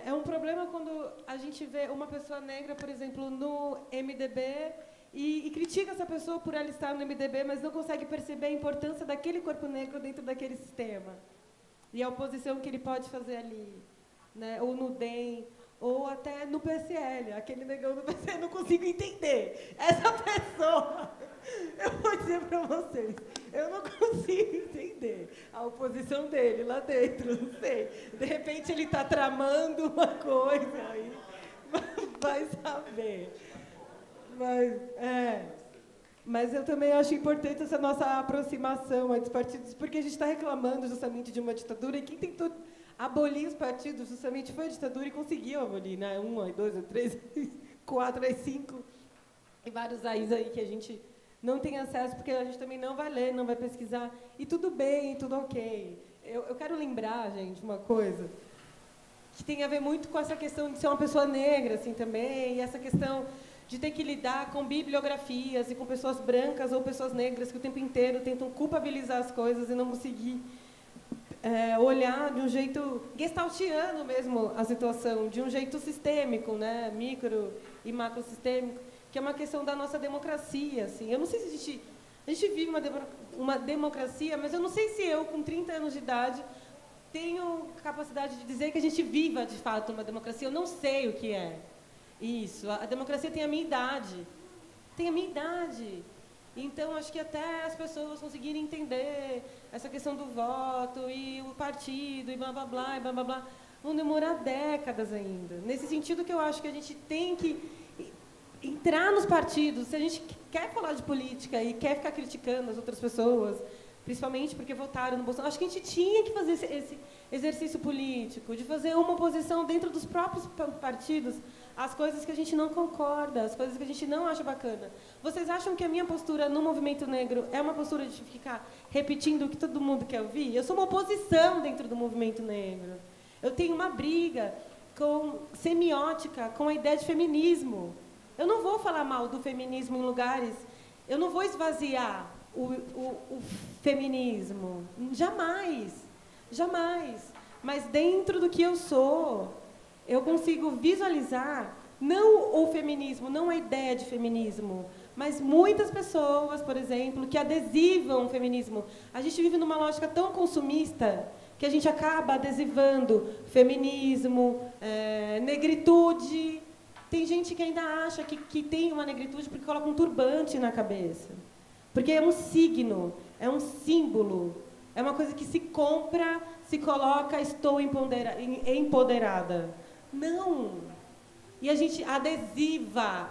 É um problema quando a gente vê uma pessoa negra, por exemplo, no MDB e critica essa pessoa por ela estar no MDB, mas não consegue perceber a importância daquele corpo negro dentro daquele sistema. E a oposição que ele pode fazer ali. Né? Ou no DEM, ou até no PSL. Aquele negão do PSL, eu não consigo entender. Essa pessoa, eu vou dizer para vocês, eu não consigo entender a oposição dele lá dentro, não sei. De repente ele está tramando uma coisa aí, vai saber. Mas eu também acho importante essa nossa aproximação dos partidos, porque a gente está reclamando justamente de uma ditadura, e quem tentou abolir os partidos justamente foi a ditadura e conseguiu abolir, né? 1, 2, 3, 4, 5, e vários aí que a gente não tem acesso, porque a gente também não vai ler, não vai pesquisar, e tudo bem, tudo ok. Eu quero lembrar, gente, uma coisa que tem a ver muito com essa questão de ser uma pessoa negra, assim, também, e essa questão de ter que lidar com bibliografias e com pessoas brancas ou pessoas negras que o tempo inteiro tentam culpabilizar as coisas e não conseguir olhar de um jeito gestaltiano mesmo a situação, de um jeito sistêmico, né, micro e macrosistêmico, que é uma questão da nossa democracia. Assim. Eu não sei se a gente vive uma democracia, mas eu não sei se eu, com 30 anos de idade, tenho capacidade de dizer que a gente viva, de fato, uma democracia. Eu não sei o que é isso. A democracia tem a minha idade. têm a minha idade. Então, acho que até as pessoas conseguirem entender essa questão do voto e o partido e blá, blá, blá, e blá, blá, blá, vão demorar décadas ainda. Nesse sentido que eu acho que a gente tem que entrar nos partidos. Se a gente quer falar de política e quer ficar criticando as outras pessoas, principalmente porque votaram no Bolsonaro, acho que a gente tinha que fazer esse exercício político, de fazer uma oposição dentro dos próprios partidos às coisas que a gente não concorda, às coisas que a gente não acha bacana. Vocês acham que a minha postura no movimento negro é uma postura de ficar repetindo o que todo mundo quer ouvir? Eu sou uma oposição dentro do movimento negro. Eu tenho uma briga com semiótica, com a ideia de feminismo. Eu não vou falar mal do feminismo em lugares, eu não vou esvaziar o feminismo. Jamais. Jamais. Mas dentro do que eu sou, eu consigo visualizar não o feminismo, não a ideia de feminismo, mas muitas pessoas, por exemplo, que adesivam o feminismo. A gente vive numa lógica tão consumista que a gente acaba adesivando feminismo, negritude. Tem gente que ainda acha que tem uma negritude porque coloca um turbante na cabeça. Porque é um signo, é um símbolo, é uma coisa que se compra, se coloca, estou empoderada. Não. E a gente adesiva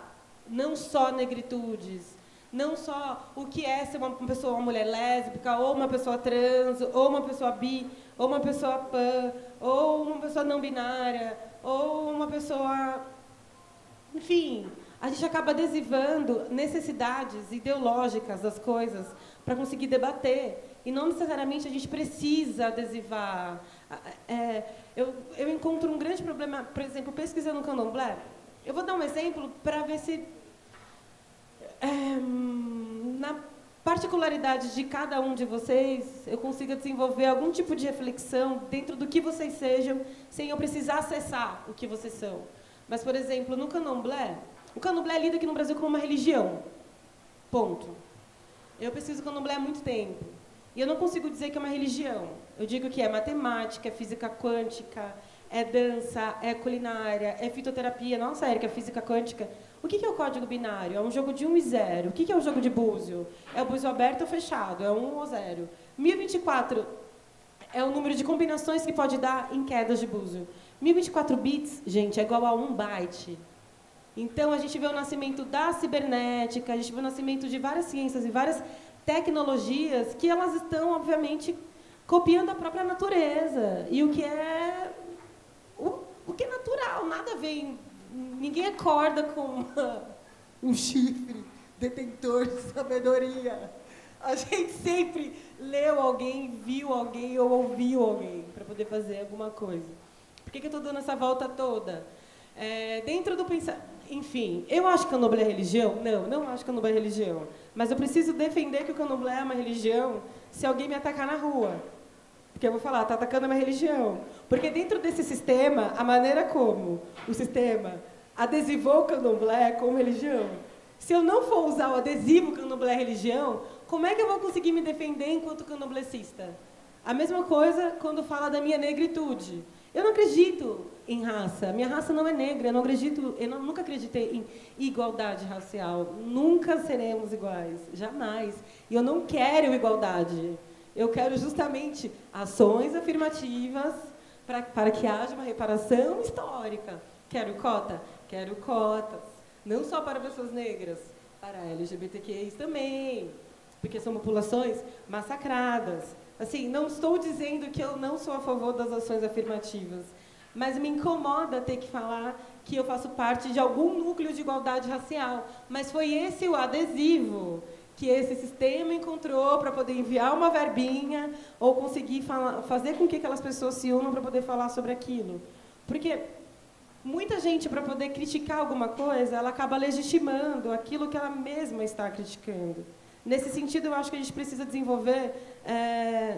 não só negritudes, não só o que é ser uma pessoa, uma mulher lésbica, ou uma pessoa trans, ou uma pessoa bi, ou uma pessoa pan, ou uma pessoa não binária, ou uma pessoa... Enfim, a gente acaba adesivando necessidades ideológicas das coisas para conseguir debater. E não necessariamente a gente precisa adesivar. Eu encontro um grande problema, por exemplo, pesquisando o candomblé. Eu vou dar um exemplo para ver se, na particularidade de cada um de vocês, eu consiga desenvolver algum tipo de reflexão dentro do que vocês sejam, sem eu precisar acessar o que vocês são. Mas, por exemplo, no candomblé, o candomblé é lido aqui no Brasil como uma religião. Ponto. Eu pesquiso candomblé há muito tempo. E eu não consigo dizer que é uma religião. Eu digo que é matemática, é física quântica, é dança, é culinária, é fitoterapia. Nossa, Érica, física quântica. O que é o código binário? É um jogo de 1 e 0. O que é o jogo de búzio? É o búzio aberto ou fechado? É 1 ou 0. 1024 é o número de combinações que pode dar em quedas de búzio. 1024 bits, gente, é igual a 1 byte. Então, a gente vê o nascimento da cibernética, a gente vê o nascimento de várias ciências e várias tecnologias que elas estão, obviamente, copiando a própria natureza. E o que é natural, nada vem... Ninguém acorda com um chifre detentor de sabedoria. A gente sempre leu alguém, viu alguém ou ouviu alguém para poder fazer alguma coisa. Por que eu estou dando essa volta toda? Dentro do pensamento... Enfim, eu acho que o candomblé é religião? Não acho que o candomblé é religião. Mas eu preciso defender que o candomblé é uma religião se alguém me atacar na rua. Porque eu vou falar, está atacando a minha religião. Porque dentro desse sistema, a maneira como o sistema adesivou o candomblé como religião, se eu não for usar o adesivo candomblé religião, como é que eu vou conseguir me defender enquanto candomblecista? A mesma coisa quando fala da minha negritude. Eu não acredito em raça. Minha raça não é negra. Eu nunca acreditei em igualdade racial. Nunca seremos iguais. Jamais. E eu não quero igualdade. Eu quero justamente ações afirmativas para que haja uma reparação histórica. Quero cota? Quero cotas. Não só para pessoas negras, para LGBTQIs também. Porque são populações massacradas. Assim, não estou dizendo que eu não sou a favor das ações afirmativas, mas me incomoda ter que falar que eu faço parte de algum núcleo de igualdade racial. Mas foi esse o adesivo que esse sistema encontrou para poder enviar uma verbinha ou conseguir fazer com que aquelas pessoas se unam para poder falar sobre aquilo. Porque muita gente, para poder criticar alguma coisa, ela acaba legitimando aquilo que ela mesma está criticando. Nesse sentido, eu acho que a gente precisa desenvolver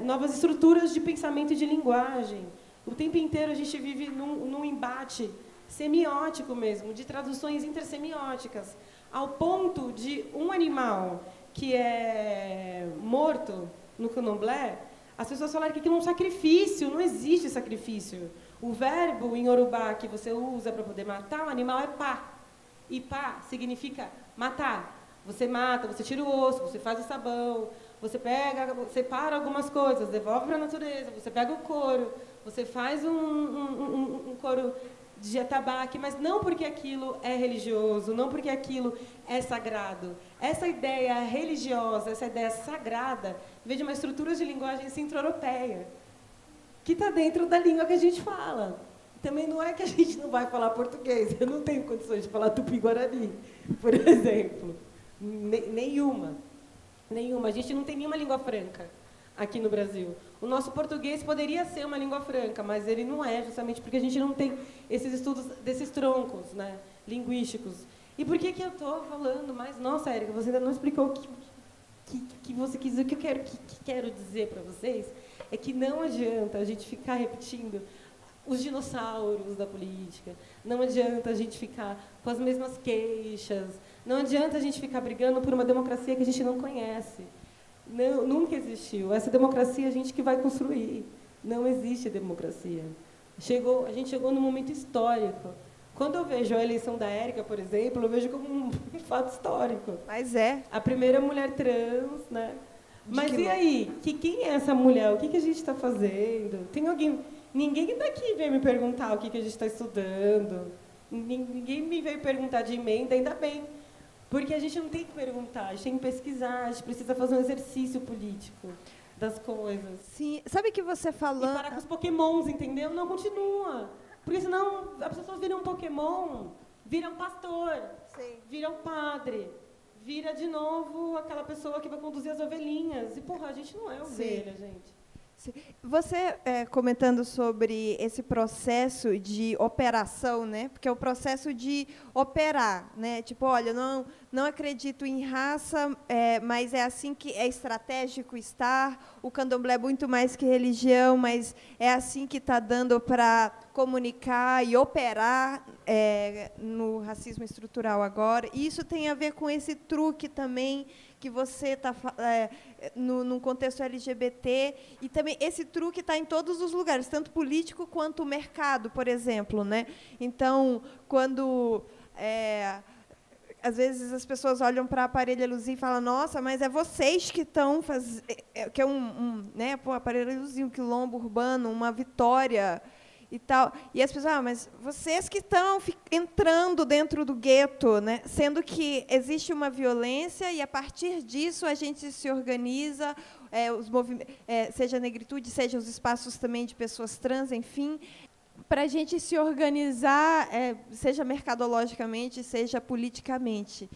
novas estruturas de pensamento e de linguagem. O tempo inteiro a gente vive num embate semiótico mesmo, de traduções intersemióticas, ao ponto de um animal que é morto no candomblé, as pessoas falarem que aquilo é um sacrifício, não existe sacrifício. O verbo em Yorubá que você usa para poder matar o animal é pá. E pá significa matar. Você mata, você tira o osso, você faz o sabão, você pega, separa algumas coisas, devolve para a natureza, você pega o couro, você faz um couro de atabaque, mas não porque aquilo é religioso, não porque aquilo é sagrado. Essa ideia religiosa, essa ideia sagrada, vem de uma estrutura de linguagem centro-europeia, que está dentro da língua que a gente fala. Também não é que a gente não vai falar português, eu não tenho condições de falar tupi-guarani, por exemplo. Nenhuma. A gente não tem nenhuma língua franca aqui no Brasil. O nosso português poderia ser uma língua franca, mas ele não é, justamente porque a gente não tem esses estudos desses troncos, né, linguísticos. E por que eu estou falando mais? Nossa, Érica, você ainda não explicou o que você quis dizer. O que eu quero dizer para vocês é que não adianta a gente ficar repetindo os dinossauros da política, não adianta a gente ficar com as mesmas queixas, não adianta a gente ficar brigando por uma democracia que a gente não conhece. Não, nunca existiu. Essa democracia a gente que vai construir. Não existe democracia. A gente chegou num momento histórico. Quando eu vejo a eleição da Érica, por exemplo, eu vejo como um fato histórico. Mas é. A primeira mulher trans, né? Mas e aí? Quem é essa mulher? O que a gente está fazendo? Tem alguém... Ninguém daqui veio me perguntar o que a gente está estudando. Ninguém me veio perguntar de emenda, ainda bem. Porque a gente não tem que perguntar, a gente tem que pesquisar, a gente precisa fazer um exercício político das coisas. Sim, sabe que você falando... E parar com os pokémons, entendeu? Não, continua. Porque senão as pessoas viram pokémon, viram pastor, Sim. viram padre, vira de novo aquela pessoa que vai conduzir as ovelhinhas. E, porra, a gente não é ovelha, gente. Você comentando sobre esse processo de operação, né? Porque é o processo de operar, né? Tipo, olha, não acredito em raça, mas é assim que é estratégico estar. O candomblé é muito mais que religião, mas é assim que está dando para comunicar e operar no racismo estrutural agora. E isso tem a ver com esse truque também que você está no contexto LGBT, e também esse truque está em todos os lugares, tanto político quanto o mercado, por exemplo, né? Então, quando às vezes as pessoas olham para a Aparelho Luzia e falam: nossa, mas é vocês que estão fazendo, que é né, pô, Aparelho Luzia, um quilombo urbano, uma vitória e tal. E as pessoas, mas vocês que estão entrando dentro do gueto, né? Sendo que existe uma violência e, a partir disso, a gente se organiza, seja a negritude, seja os espaços também de pessoas trans, enfim, para a gente se organizar, seja mercadologicamente, seja politicamente.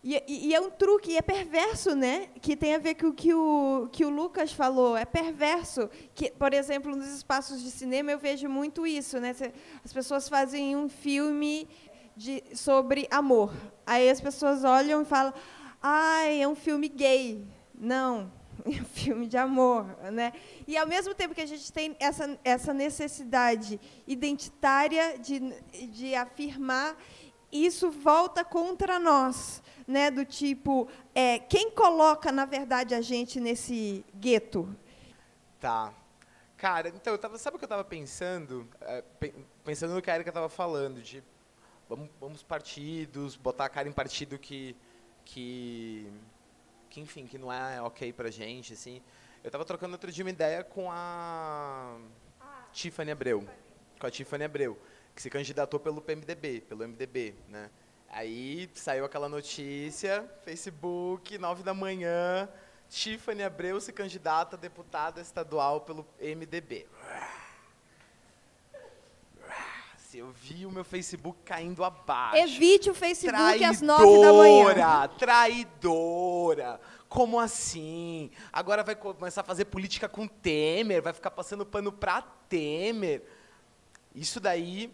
E é um truque, é perverso, né? Que tem a ver com o que o Lucas falou. É perverso. Que, por exemplo, nos espaços de cinema, eu vejo muito isso, né? As pessoas fazem um filme sobre amor. Aí as pessoas olham e falam: é um filme gay. Não, é um filme de amor, né? E, ao mesmo tempo que a gente tem essa necessidade identitária de afirmar, isso volta contra nós, né? Do tipo, quem coloca, na verdade, a gente nesse gueto? Tá. Cara, então, sabe o que eu estava pensando? Pensando no que a Érica estava falando, de vamos partidos, botar a cara em partido que enfim, que não é ok pra gente, assim. Eu estava trocando outro dia uma ideia com a Tiffany Abreu. Com a Tiffany Abreu, que se candidatou pelo MDB, né? Aí saiu aquela notícia, Facebook, 9 da manhã, Tiffany Abreu se candidata a deputada estadual pelo MDB. Eu vi o meu Facebook caindo abaixo. Evite o Facebook às 9 da manhã. Traidora! Como assim? Agora vai começar a fazer política com Temer, vai ficar passando pano pra Temer. Isso daí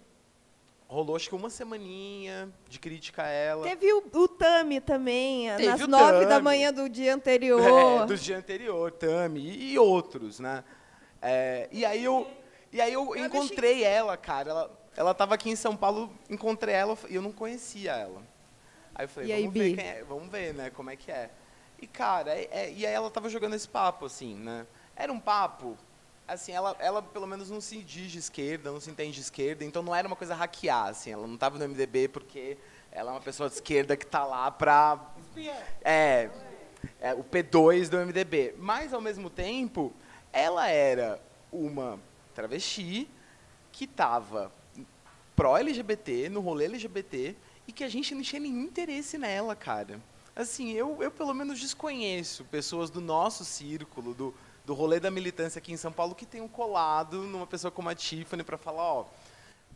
rolou, acho que uma semaninha de crítica a ela. Teve o Tami também, às 9 da manhã do dia anterior. Do dia anterior, Tami e outros, né? E aí eu encontrei ela, cara. Ela estava aqui em São Paulo, encontrei ela e eu não conhecia ela. Aí eu falei, vamos ver, né, como é que é. E, cara, e aí ela estava jogando esse papo, assim, né? Era um papo, assim, ela pelo menos não se diz de esquerda, não se entende de esquerda, então não era uma coisa hackear, assim, ela não estava no MDB porque Ela é uma pessoa de esquerda que está lá para... É o P2 do MDB. Mas, ao mesmo tempo, ela era uma travesti que estava pró-LGBT, no rolê LGBT, e que a gente não tinha nenhum interesse nela, cara. Assim, eu pelo menos desconheço pessoas do nosso círculo, do rolê da militância aqui em São Paulo, que tenham colado numa pessoa como a Tiffany para falar, ó,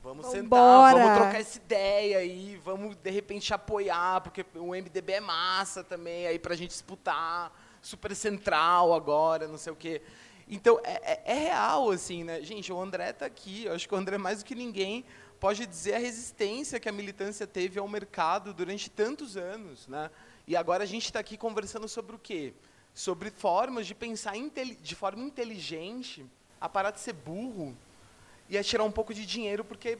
vamos sentar, vamos trocar essa ideia aí, vamos, de repente, apoiar, porque o MDB é massa também, aí pra gente disputar, super central agora, não sei o quê. Então, é real, assim, né? Gente, o André tá aqui, eu acho que o André, mais do que ninguém, pode dizer a resistência que a militância teve ao mercado durante tantos anos, né? E agora a gente está aqui conversando sobre o quê? Sobre formas de pensar de forma inteligente, a parar de ser burro e a tirar um pouco de dinheiro, porque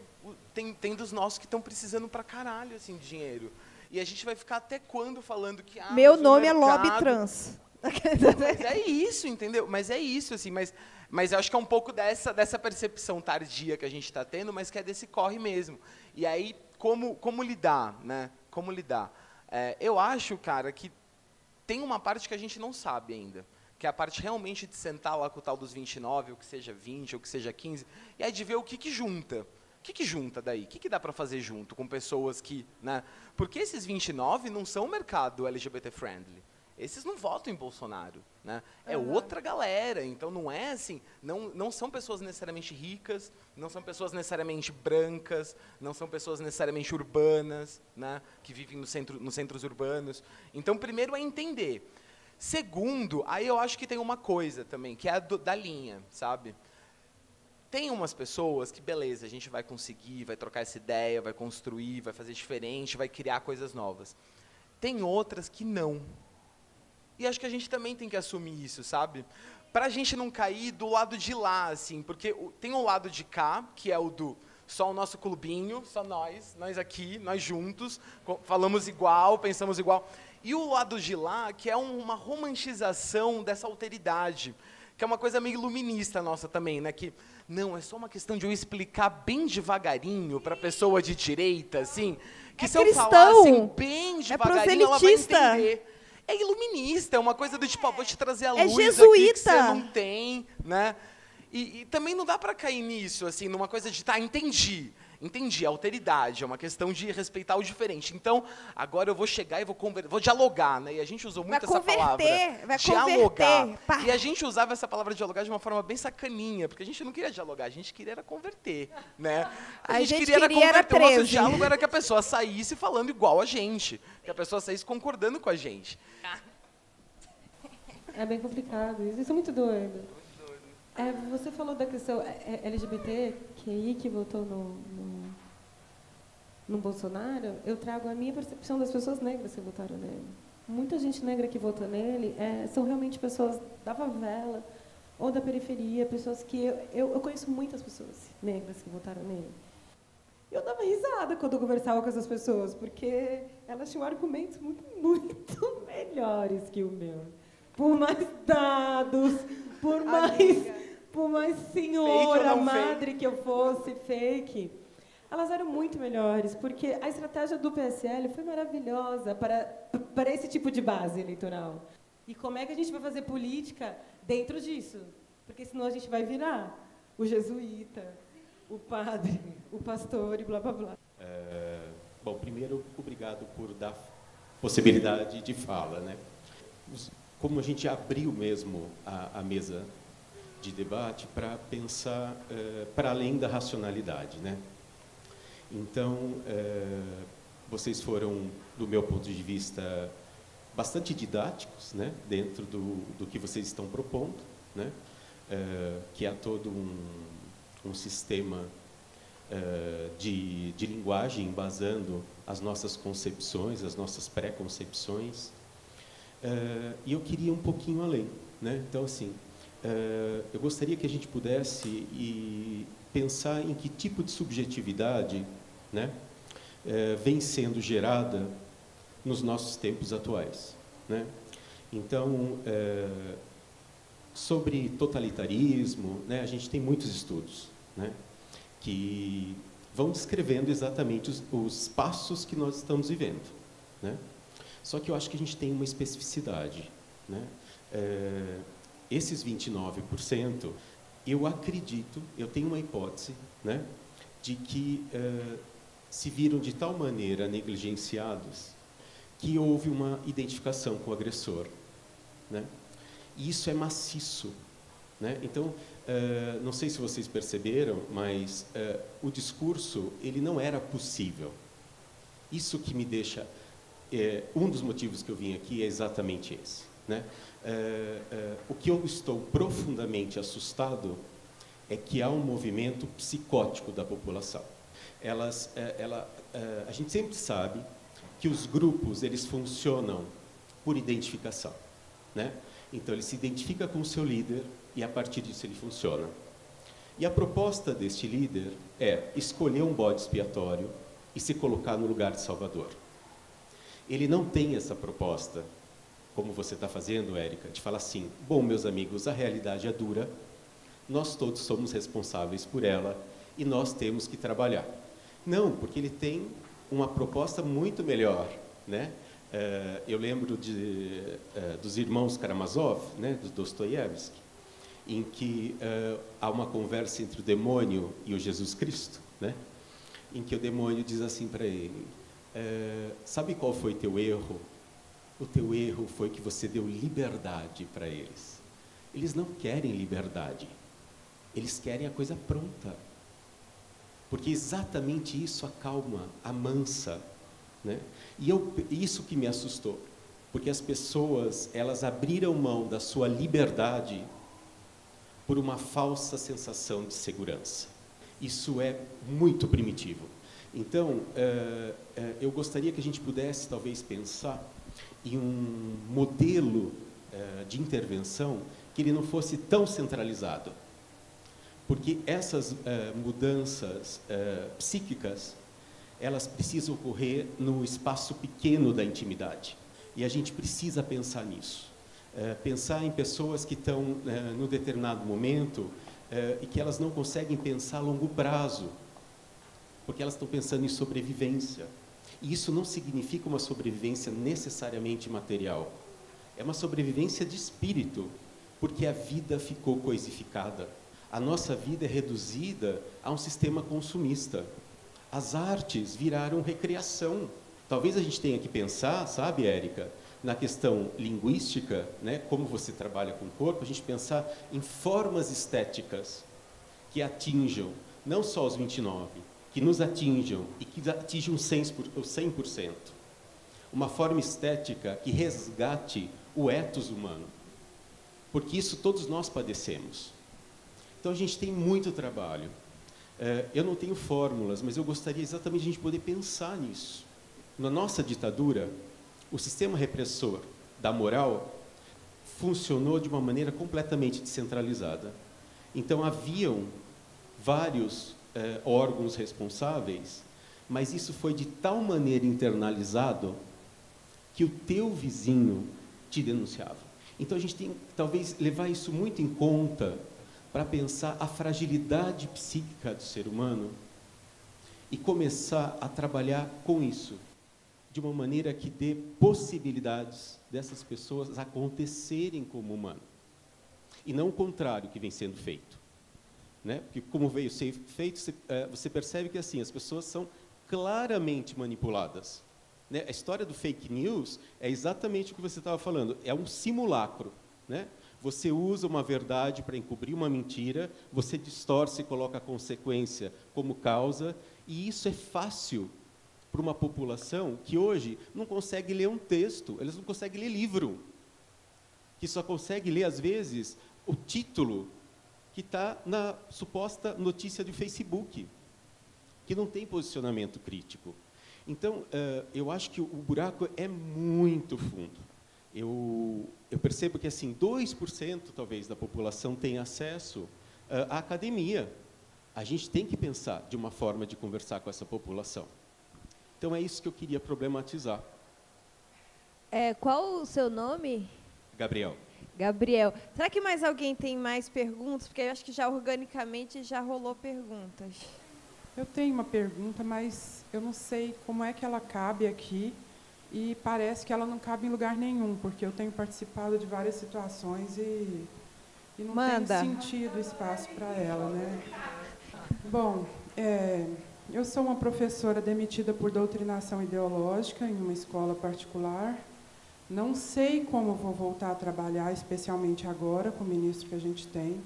tem dos nossos que estão precisando pra caralho, assim, de dinheiro. E a gente vai ficar até quando falando que... Meu nome é lobby trans. Mas é isso, entendeu? Mas é isso, assim, mas eu acho que é um pouco dessa percepção tardia que a gente está tendo, mas que é desse corre mesmo. E aí, como lidar, né? Como lidar? Eu acho, cara, que tem uma parte que a gente não sabe ainda, que é a parte realmente de sentar lá com o tal dos 29, ou que seja 20, ou que seja 15, e aí de ver o que junta. O que junta daí? O que dá para fazer junto com pessoas que... Né? Porque esses 29 não são mercado LGBT-friendly. Esses não votam em Bolsonaro, né? É outra galera, então não é assim, não são pessoas necessariamente ricas, não são pessoas necessariamente brancas, não são pessoas necessariamente urbanas, né? Que vivem nos centros urbanos. Então, primeiro é entender. Segundo, aí eu acho que tem uma coisa também, que é a da linha, sabe? Tem umas pessoas que, beleza, a gente vai conseguir, vai trocar essa ideia, vai construir, vai fazer diferente, vai criar coisas novas. Tem outras que não. E acho que a gente também tem que assumir isso, sabe? Pra gente não cair do lado de lá, assim, porque tem o lado de cá, que é o do só o nosso clubinho, só nós aqui, nós juntos, falamos igual, pensamos igual. E o lado de lá, que é uma romantização dessa alteridade, que é uma coisa meio iluminista nossa também, né? Que, não, é só uma questão de eu explicar bem devagarinho pra pessoa de direita, assim, que se eu falar assim, bem devagarinho, ela vai entender. É iluminista, é uma coisa do tipo, vou te trazer a luz aqui que você não tem, né? E também não dá para cair nisso, assim, numa coisa de, entendi, a alteridade, é uma questão de respeitar o diferente. Então, agora eu vou chegar e vou dialogar, né? E a gente usou muito essa palavra, dialogar. E a gente usava essa palavra dialogar de uma forma bem sacaninha, porque a gente não queria dialogar, a gente queria era converter, né? A gente queria converter, o nosso diálogo era que a pessoa saísse falando igual a gente, que a pessoa saísse concordando com a gente. É bem complicado, isso é muito doido. Você falou da questão LGBT, que votou no Bolsonaro. Eu trago a minha percepção das pessoas negras que votaram nele. Muita gente negra que vota nele são realmente pessoas da favela ou da periferia, pessoas que... Eu conheço muitas pessoas negras que votaram nele. Eu dava risada quando eu conversava com essas pessoas, porque elas tinham argumentos muito, muito melhores que o meu. Por mais dados, por mais senhora, madre que eu fosse, fake. Elas eram muito melhores, porque a estratégia do PSL foi maravilhosa para esse tipo de base eleitoral. E como é que a gente vai fazer política dentro disso? Porque senão a gente vai virar o jesuíta, o padre, o pastor e blá, blá, blá. Bom, primeiro, obrigado por dar possibilidade de fala, né? Como a gente abriu mesmo a mesa de debate para pensar para além da racionalidade, né? Então, vocês foram, do meu ponto de vista, bastante didáticos, né? Dentro do que vocês estão propondo, né? Que há todo um sistema de linguagem embasando as nossas concepções, as nossas pré-concepções. E eu queria um pouquinho além, né? Então, assim, eu gostaria que a gente pudesse pensar em que tipo de subjetividade, né, vem sendo gerada nos nossos tempos atuais, né? Então, sobre totalitarismo, né, a gente tem muitos estudos, né, que vão descrevendo exatamente os passos que nós estamos vivendo, né? Só que eu acho que a gente tem uma especificidade, né? Esses 29%, eu acredito, eu tenho uma hipótese, né, de que se viram de tal maneira negligenciados que houve uma identificação com o agressor, né? E isso é maciço, né? Então, não sei se vocês perceberam, mas o discurso ele não era possível. Isso que me deixa... um dos motivos que eu vim aqui é exatamente esse, né? O que eu estou profundamente assustado é que há um movimento psicótico da população. A gente sempre sabe que os grupos eles funcionam por identificação, né? Então, ele se identifica com o seu líder e, a partir disso, ele funciona. E a proposta deste líder é escolher um bode expiatório e se colocar no lugar de Salvador. Ele não tem essa proposta, como você está fazendo, Érica, de falar assim, bom, meus amigos, a realidade é dura, nós todos somos responsáveis por ela e nós temos que trabalhar. Não, porque ele tem uma proposta muito melhor, né? Eu lembro dos irmãos Karamazov, né, do Dostoiévski, em que há uma conversa entre o demônio e o Jesus Cristo, né, em que o demônio diz assim para ele, sabe qual foi teu erro? O teu erro foi que você deu liberdade para eles. Eles não querem liberdade, eles querem a coisa pronta. Porque exatamente isso acalma, amansa, né? E isso que me assustou, porque as pessoas, elas abriram mão da sua liberdade por uma falsa sensação de segurança. Isso é muito primitivo. Então, eu gostaria que a gente pudesse, talvez, pensar em um modelo de intervenção que ele não fosse tão centralizado. Porque essas mudanças psíquicas, elas precisam ocorrer no espaço pequeno da intimidade. E a gente precisa pensar nisso. Pensar em pessoas que estão num determinado momento e que elas não conseguem pensar a longo prazo, porque elas estão pensando em sobrevivência. E isso não significa uma sobrevivência necessariamente material. É uma sobrevivência de espírito, porque a vida ficou coisificada. A nossa vida é reduzida a um sistema consumista. As artes viraram recreação. Talvez a gente tenha que pensar, sabe, Érica, na questão linguística, né, como você trabalha com o corpo, a gente pensar em formas estéticas que atinjam não só os 29%, que nos atinjam e que atinjam 100%. Uma forma estética que resgate o ethos humano. Porque isso todos nós padecemos. Então, a gente tem muito trabalho. Eu não tenho fórmulas, mas eu gostaria exatamente de a gente poder pensar nisso. Na nossa ditadura, o sistema repressor da moral funcionou de uma maneira completamente descentralizada. Então, haviam vários órgãos responsáveis, mas isso foi de tal maneira internalizado que o teu vizinho te denunciava. Então, a gente tem, talvez, levar isso muito em conta para pensar a fragilidade psíquica do ser humano e começar a trabalhar com isso, de uma maneira que dê possibilidades dessas pessoas acontecerem como humano. E não o contrário que vem sendo feito. Né? Porque, como veio ser feito, você percebe que assim, as pessoas são claramente manipuladas. Né? A história do fake news é exatamente o que você estava falando, é um simulacro. Né? Você usa uma verdade para encobrir uma mentira, você distorce e coloca a consequência como causa, e isso é fácil para uma população que hoje não consegue ler um texto, eles não conseguem ler livro, que só consegue ler, às vezes, o título que está na suposta notícia do Facebook, que não tem posicionamento crítico. Então, eu acho que o buraco é muito fundo. Eu percebo que, assim, 2% talvez da população tem acesso à academia. A gente tem que pensar de uma forma de conversar com essa população. Então, é isso que eu queria problematizar. Qual o seu nome? Gabriel. Gabriel. Será que mais alguém tem mais perguntas? Porque eu acho que já organicamente já rolou perguntas. Eu tenho uma pergunta, mas eu não sei como é que ela cabe aqui e parece que ela não cabe em lugar nenhum, porque eu tenho participado de várias situações e não tem sentido espaço para ela, né? Bom, eu sou uma professora demitida por doutrinação ideológica em uma escola particular. Não sei como vou voltar a trabalhar, especialmente agora, com o ministro que a gente tem.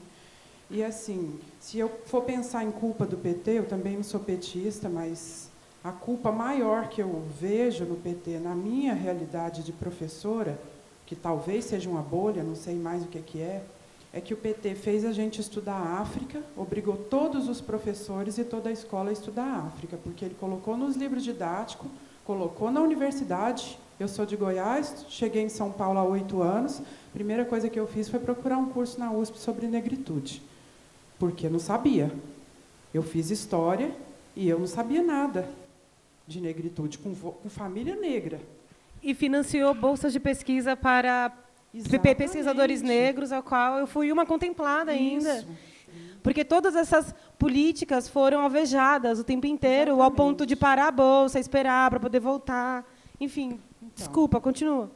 E, assim, se eu for pensar em culpa do PT, eu também não sou petista, mas a culpa maior que eu vejo no PT, na minha realidade de professora, que talvez seja uma bolha, não sei mais o que é que o PT fez a gente estudar a África, obrigou todos os professores e toda a escola a estudar a África, porque ele colocou nos livros didáticos, colocou na universidade. Eu sou de Goiás, cheguei em São Paulo há 8 anos, a primeira coisa que eu fiz foi procurar um curso na USP sobre negritude, porque eu não sabia. Eu fiz história e eu não sabia nada de negritude, com família negra. E financiou bolsas de pesquisa para pesquisadores negros, ao qual eu fui uma contemplada ainda. Isso. Porque todas essas políticas foram alvejadas o tempo inteiro, exatamente, ao ponto de parar a bolsa, esperar para poder voltar. Enfim, então, desculpa, continua.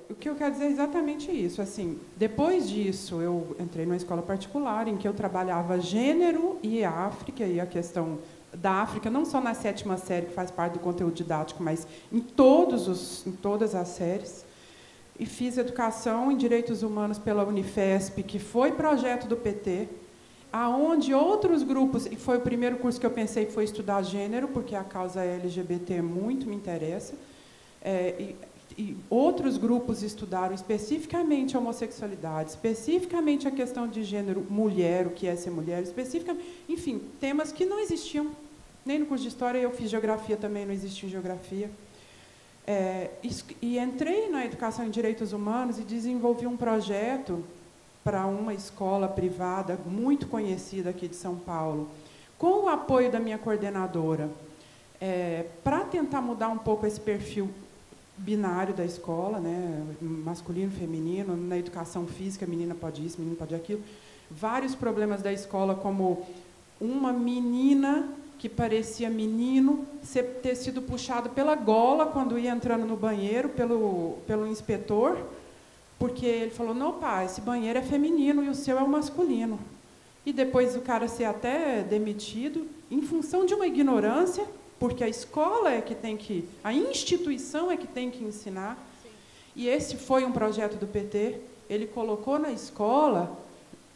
O que eu quero dizer é exatamente isso. Assim, depois disso, eu entrei numa escola particular em que eu trabalhava gênero e África, e a questão da África, não só na 7ª série, que faz parte do conteúdo didático, mas em todas as séries. E fiz educação em direitos humanos pela Unifesp, que foi projeto do PT, aonde outros grupos, e foi o primeiro curso que eu pensei que foi estudar gênero, porque a causa LGBT muito me interessa, e outros grupos estudaram especificamente a homossexualidade, especificamente a questão de gênero, mulher, o que é ser mulher, especificamente, enfim, temas que não existiam, nem no curso de História. Eu fiz Geografia também, não existia Geografia. E entrei na educação em direitos humanos e desenvolvi um projeto para uma escola privada muito conhecida aqui de São Paulo, com o apoio da minha coordenadora, para tentar mudar um pouco esse perfil binário da escola, né, masculino, feminino, na educação física, menina pode isso, menino pode aquilo. Vários problemas da escola, como uma menina que parecia menino ter sido puxado pela gola quando ia entrando no banheiro pelo inspetor, porque ele falou, não, pai, esse banheiro é feminino e o seu é o masculino. E depois o cara ser até demitido, em função de uma ignorância, porque a escola é que tem que, a instituição é que tem que ensinar. Sim. E esse foi um projeto do PT. Ele colocou na escola,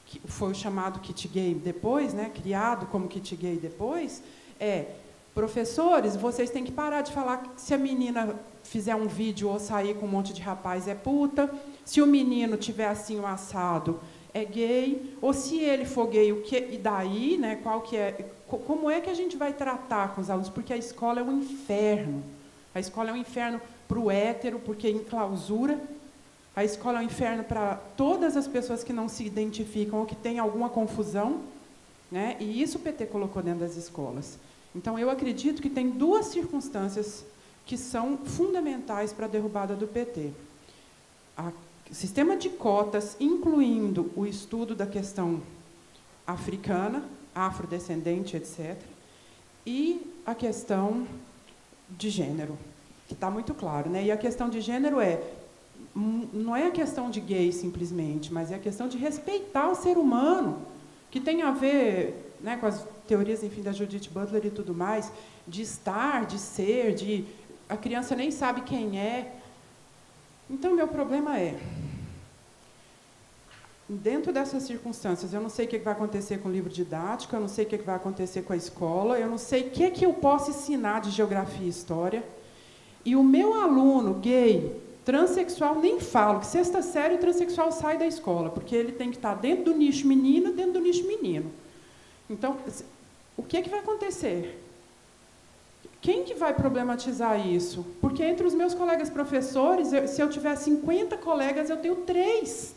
que foi o chamado kit gay depois, né, criado como kit gay depois, professores, vocês têm que parar de falar que se a menina fizer um vídeo ou sair com um monte de rapaz é puta, se o menino tiver assim um assado é gay, ou se ele for gay, o que, e daí, né, como é que a gente vai tratar com os alunos? Porque a escola é um inferno. A escola é um inferno para o hétero, porque em clausura. A escola é um inferno para todas as pessoas que não se identificam ou que têm alguma confusão, né? E isso o PT colocou dentro das escolas. Então, eu acredito que tem 2 circunstâncias que são fundamentais para a derrubada do PT. O sistema de cotas, incluindo o estudo da questão africana, afrodescendente, etc., e a questão de gênero, que está muito claro, né? E a questão de gênero não é a questão de gay, simplesmente, mas é a questão de respeitar o ser humano, que tem a ver, né, com as teorias, enfim, da Judith Butler e tudo mais, de estar, de ser, a criança nem sabe quem é. Então, meu problema dentro dessas circunstâncias, eu não sei o que vai acontecer com o livro didático, eu não sei o que vai acontecer com a escola, eu não sei o que eu posso ensinar de geografia e história. E o meu aluno gay, transexual, nem falo, que 6ª série o transexual sai da escola, porque ele tem que estar dentro do nicho menina, dentro do nicho menino. Então, o que vai acontecer? Quem que vai problematizar isso? Porque entre os meus colegas professores, se eu tiver 50 colegas, eu tenho 3.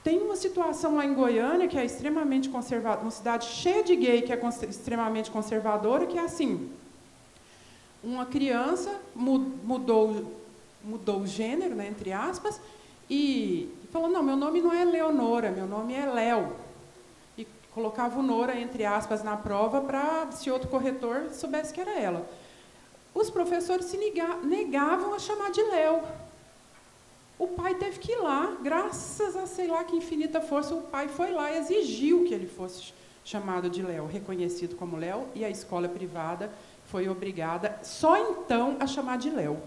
Tem uma situação lá em Goiânia, que é extremamente conservadora, uma cidade cheia de gay, que é extremamente conservadora, que é assim, uma criança mudou o gênero, né, entre aspas, e falou, não, meu nome não é Leonora, meu nome é Léo. colocava o Nora, entre aspas, na prova para se outro corretor soubesse que era ela. Os professores se negavam a chamar de Léo. O pai teve que ir lá, graças a sei lá que infinita força, o pai foi lá e exigiu que ele fosse chamado de Léo, reconhecido como Léo, e a escola privada foi obrigada só então a chamar de Léo.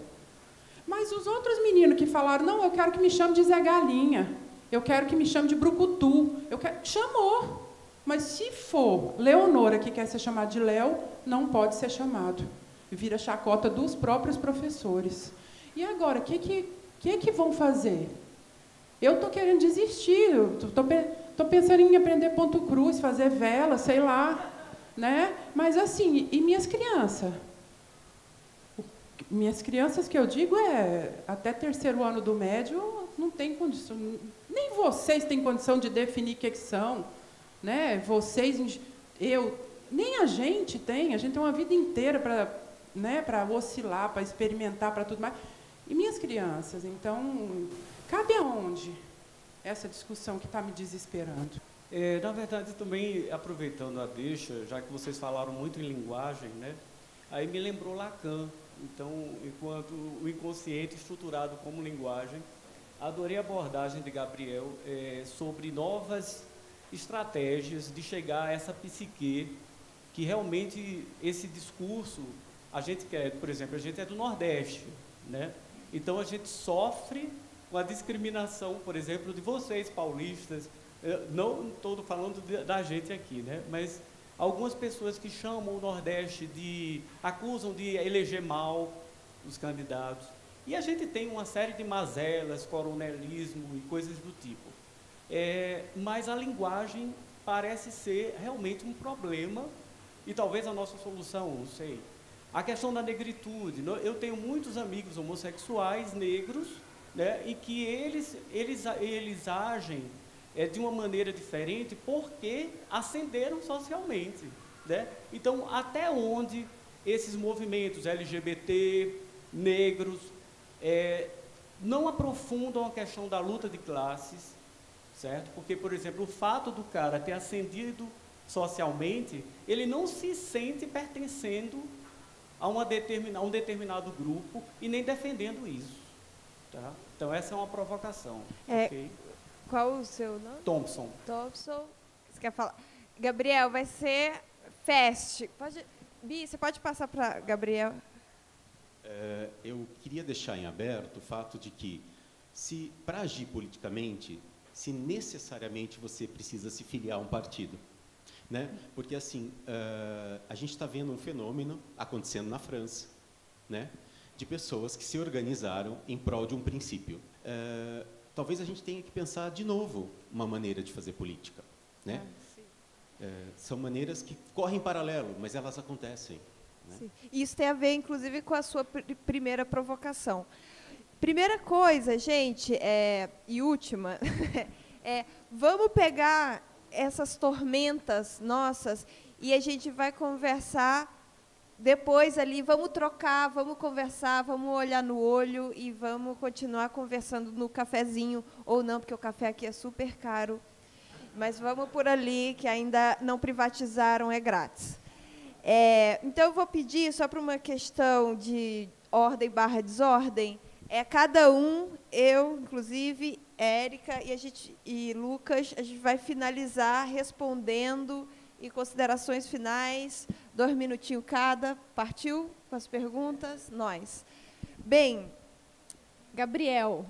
Mas os outros meninos que falaram, não, eu quero que me chame de Zé Galinha, eu quero que me chame de Brucutu, chamou. Mas se for Leonora que quer ser chamada de Léo, não pode ser chamado. Vira chacota dos próprios professores. E agora, o que vão fazer? Eu estou querendo desistir, estou pensando em aprender ponto cruz, fazer vela, sei lá. Né? Mas assim, e minhas crianças? Minhas crianças, que eu digo, até terceiro ano do médio, não tem condição, nem vocês têm condição de definir o que são. Né? Vocês, nem a gente tem uma vida inteira para oscilar, para experimentar, para tudo mais. E minhas crianças, então, cabe aonde essa discussão que está me desesperando? Na verdade, também, aproveitando a deixa, já que vocês falaram muito em linguagem, né, aí me lembrou Lacan. Então, enquanto o inconsciente estruturado como linguagem, adorei a abordagem de Gabriel sobre novas estratégias de chegar a essa psique, que realmente esse discurso, a gente quer, por exemplo, a gente é do Nordeste, né? Então a gente sofre com a discriminação, por exemplo, de vocês paulistas, não estou falando da gente aqui, né? Mas algumas pessoas que chamam o Nordeste acusam de eleger mal os candidatos. E a gente tem uma série de mazelas, coronelismo e coisas do tipo. Mas a linguagem parece ser realmente um problema e talvez a nossa solução, não sei. A questão da negritude. Eu tenho muitos amigos homossexuais negros, né, e que eles agem de uma maneira diferente porque ascenderam socialmente. Né? Então, até onde esses movimentos LGBT, negros, não aprofundam a questão da luta de classes, certo? Porque, por exemplo, o fato do cara ter ascendido socialmente, ele não se sente pertencendo a um determinado grupo e nem defendendo isso. Tá? Então, essa é uma provocação. Okay? Qual o seu nome? Thompson. Thompson. Você quer falar? Gabriel, vai ser fest. Bi, você pode passar para Gabriel? Eu queria deixar em aberto o fato de que, para agir politicamente, se necessariamente você precisa se filiar a um partido. Né? Porque, assim, a gente está vendo um fenômeno acontecendo na França, né? De pessoas que se organizaram em prol de um princípio. Talvez a gente tenha que pensar de novo uma maneira de fazer política. Né? São maneiras que correm em paralelo, mas elas acontecem. Né? Isso tem a ver, inclusive, com a sua primeira provocação. Primeira coisa, gente, e última, vamos pegar essas tormentas nossas e a gente vai conversar depois ali, vamos trocar, vamos conversar, vamos olhar no olho e vamos continuar conversando no cafezinho, ou não, porque o café aqui é super caro, mas vamos por ali, que ainda não privatizaram, é grátis. Então, eu vou pedir, só para uma questão de ordem/desordem, cada um, eu, inclusive, Érica e Lucas, a gente vai finalizar respondendo e considerações finais, 2 minutinhos cada. Partiu com as perguntas? Nós. Bem, Gabriel,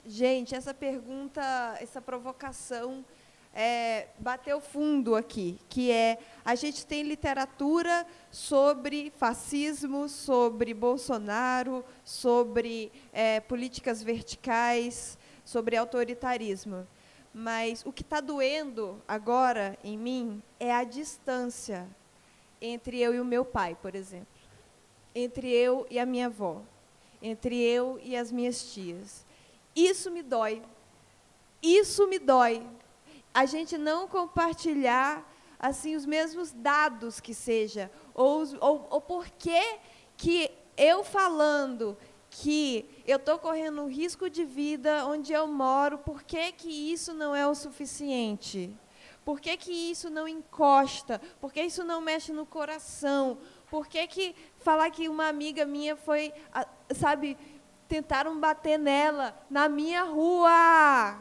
gente, essa pergunta, essa provocação bateu fundo aqui, que a gente tem literatura sobre fascismo, sobre Bolsonaro, sobre políticas verticais, sobre autoritarismo. Mas o que está doendo agora em mim é a distância entre eu e o meu pai, por exemplo, entre eu e a minha avó, entre eu e as minhas tias. Isso me dói. Isso me dói. A gente não compartilhar assim os mesmos dados que seja, ou por que eu falando que eu estou correndo um risco de vida onde eu moro, por que isso não é o suficiente? Por que que isso não encosta? Por que isso não mexe no coração? Por que falar que uma amiga minha foi, sabe, tentaram bater nela na minha rua?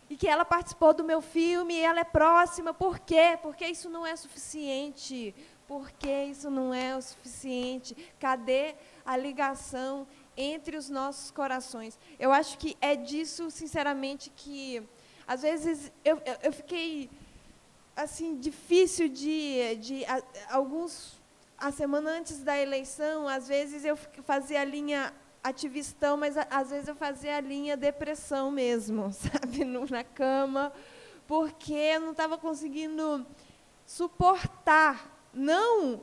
E que ela participou do meu filme, e ela é próxima. Por quê? Porque isso não é suficiente. Por que isso não é o suficiente? Cadê a ligação entre os nossos corações? Eu acho que é disso, sinceramente, que, às vezes, eu fiquei, assim, difícil a semana antes da eleição, às vezes eu fazia a linha ativistão, mas às vezes eu fazia a linha depressão mesmo, sabe, na cama, porque eu não estava conseguindo suportar, não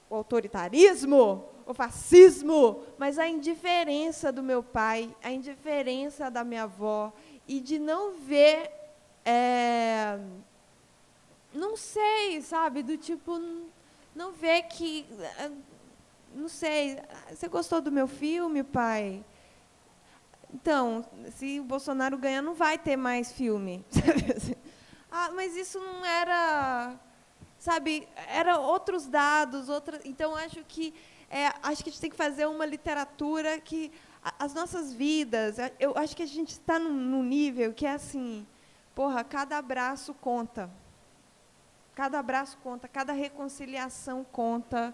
o autoritarismo, o fascismo, mas a indiferença do meu pai, a indiferença da minha avó, e de não ver, não sei, sabe, do tipo, não ver que, não sei, você gostou do meu filme, pai? Então, se o Bolsonaro ganhar, não vai ter mais filme. Mas isso não era, sabe, era outros dados, então acho que a gente tem que fazer uma literatura que as nossas vidas, eu acho que a gente está num nível que é assim, porra, cada abraço conta. Cada abraço conta, cada reconciliação conta,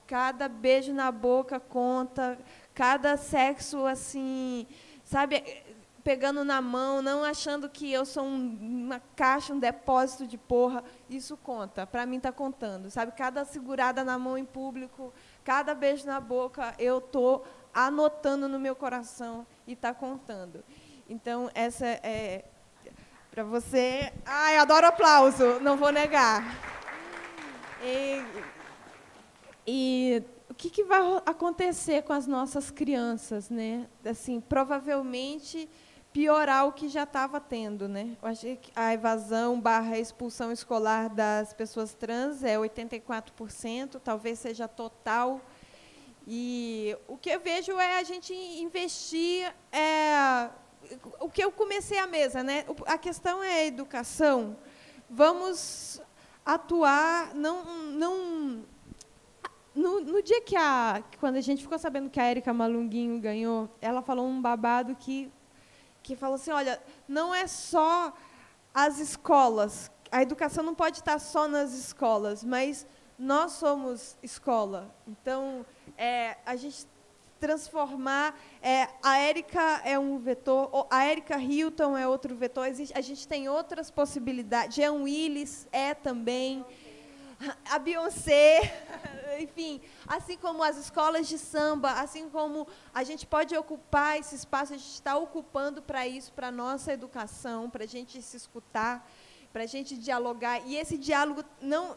cada beijo na boca conta, cada sexo, assim, sabe, pegando na mão, não achando que eu sou uma caixa, um depósito de porra, isso conta, para mim está contando, sabe, cada segurada na mão em público, cada beijo na boca, eu estou anotando no meu coração e está contando. Então, essa é... Para você... Ai, adoro aplauso, não vou negar. E o que vai acontecer com as nossas crianças, né? Assim, provavelmente piorar o que já estava tendo, né? Eu achei que a evasão / expulsão escolar das pessoas trans é 84%, talvez seja total. E o que eu vejo é a gente investir... o que eu comecei a mesa, né? A questão é a educação. Vamos atuar, no dia quando a gente ficou sabendo que a Érica Malunguinho ganhou, ela falou um babado que falou assim, olha, não é só as escolas, a educação não pode estar só nas escolas, mas nós somos escola. Então, a gente transformar, a Érica é um vetor, a Erika Hilton é outro vetor, a gente tem outras possibilidades, Jean Willis é também, a Beyoncé, enfim, assim como as escolas de samba, assim como a gente pode ocupar esse espaço, a gente está ocupando para isso, para a nossa educação, para a gente se escutar, para a gente dialogar, e esse diálogo,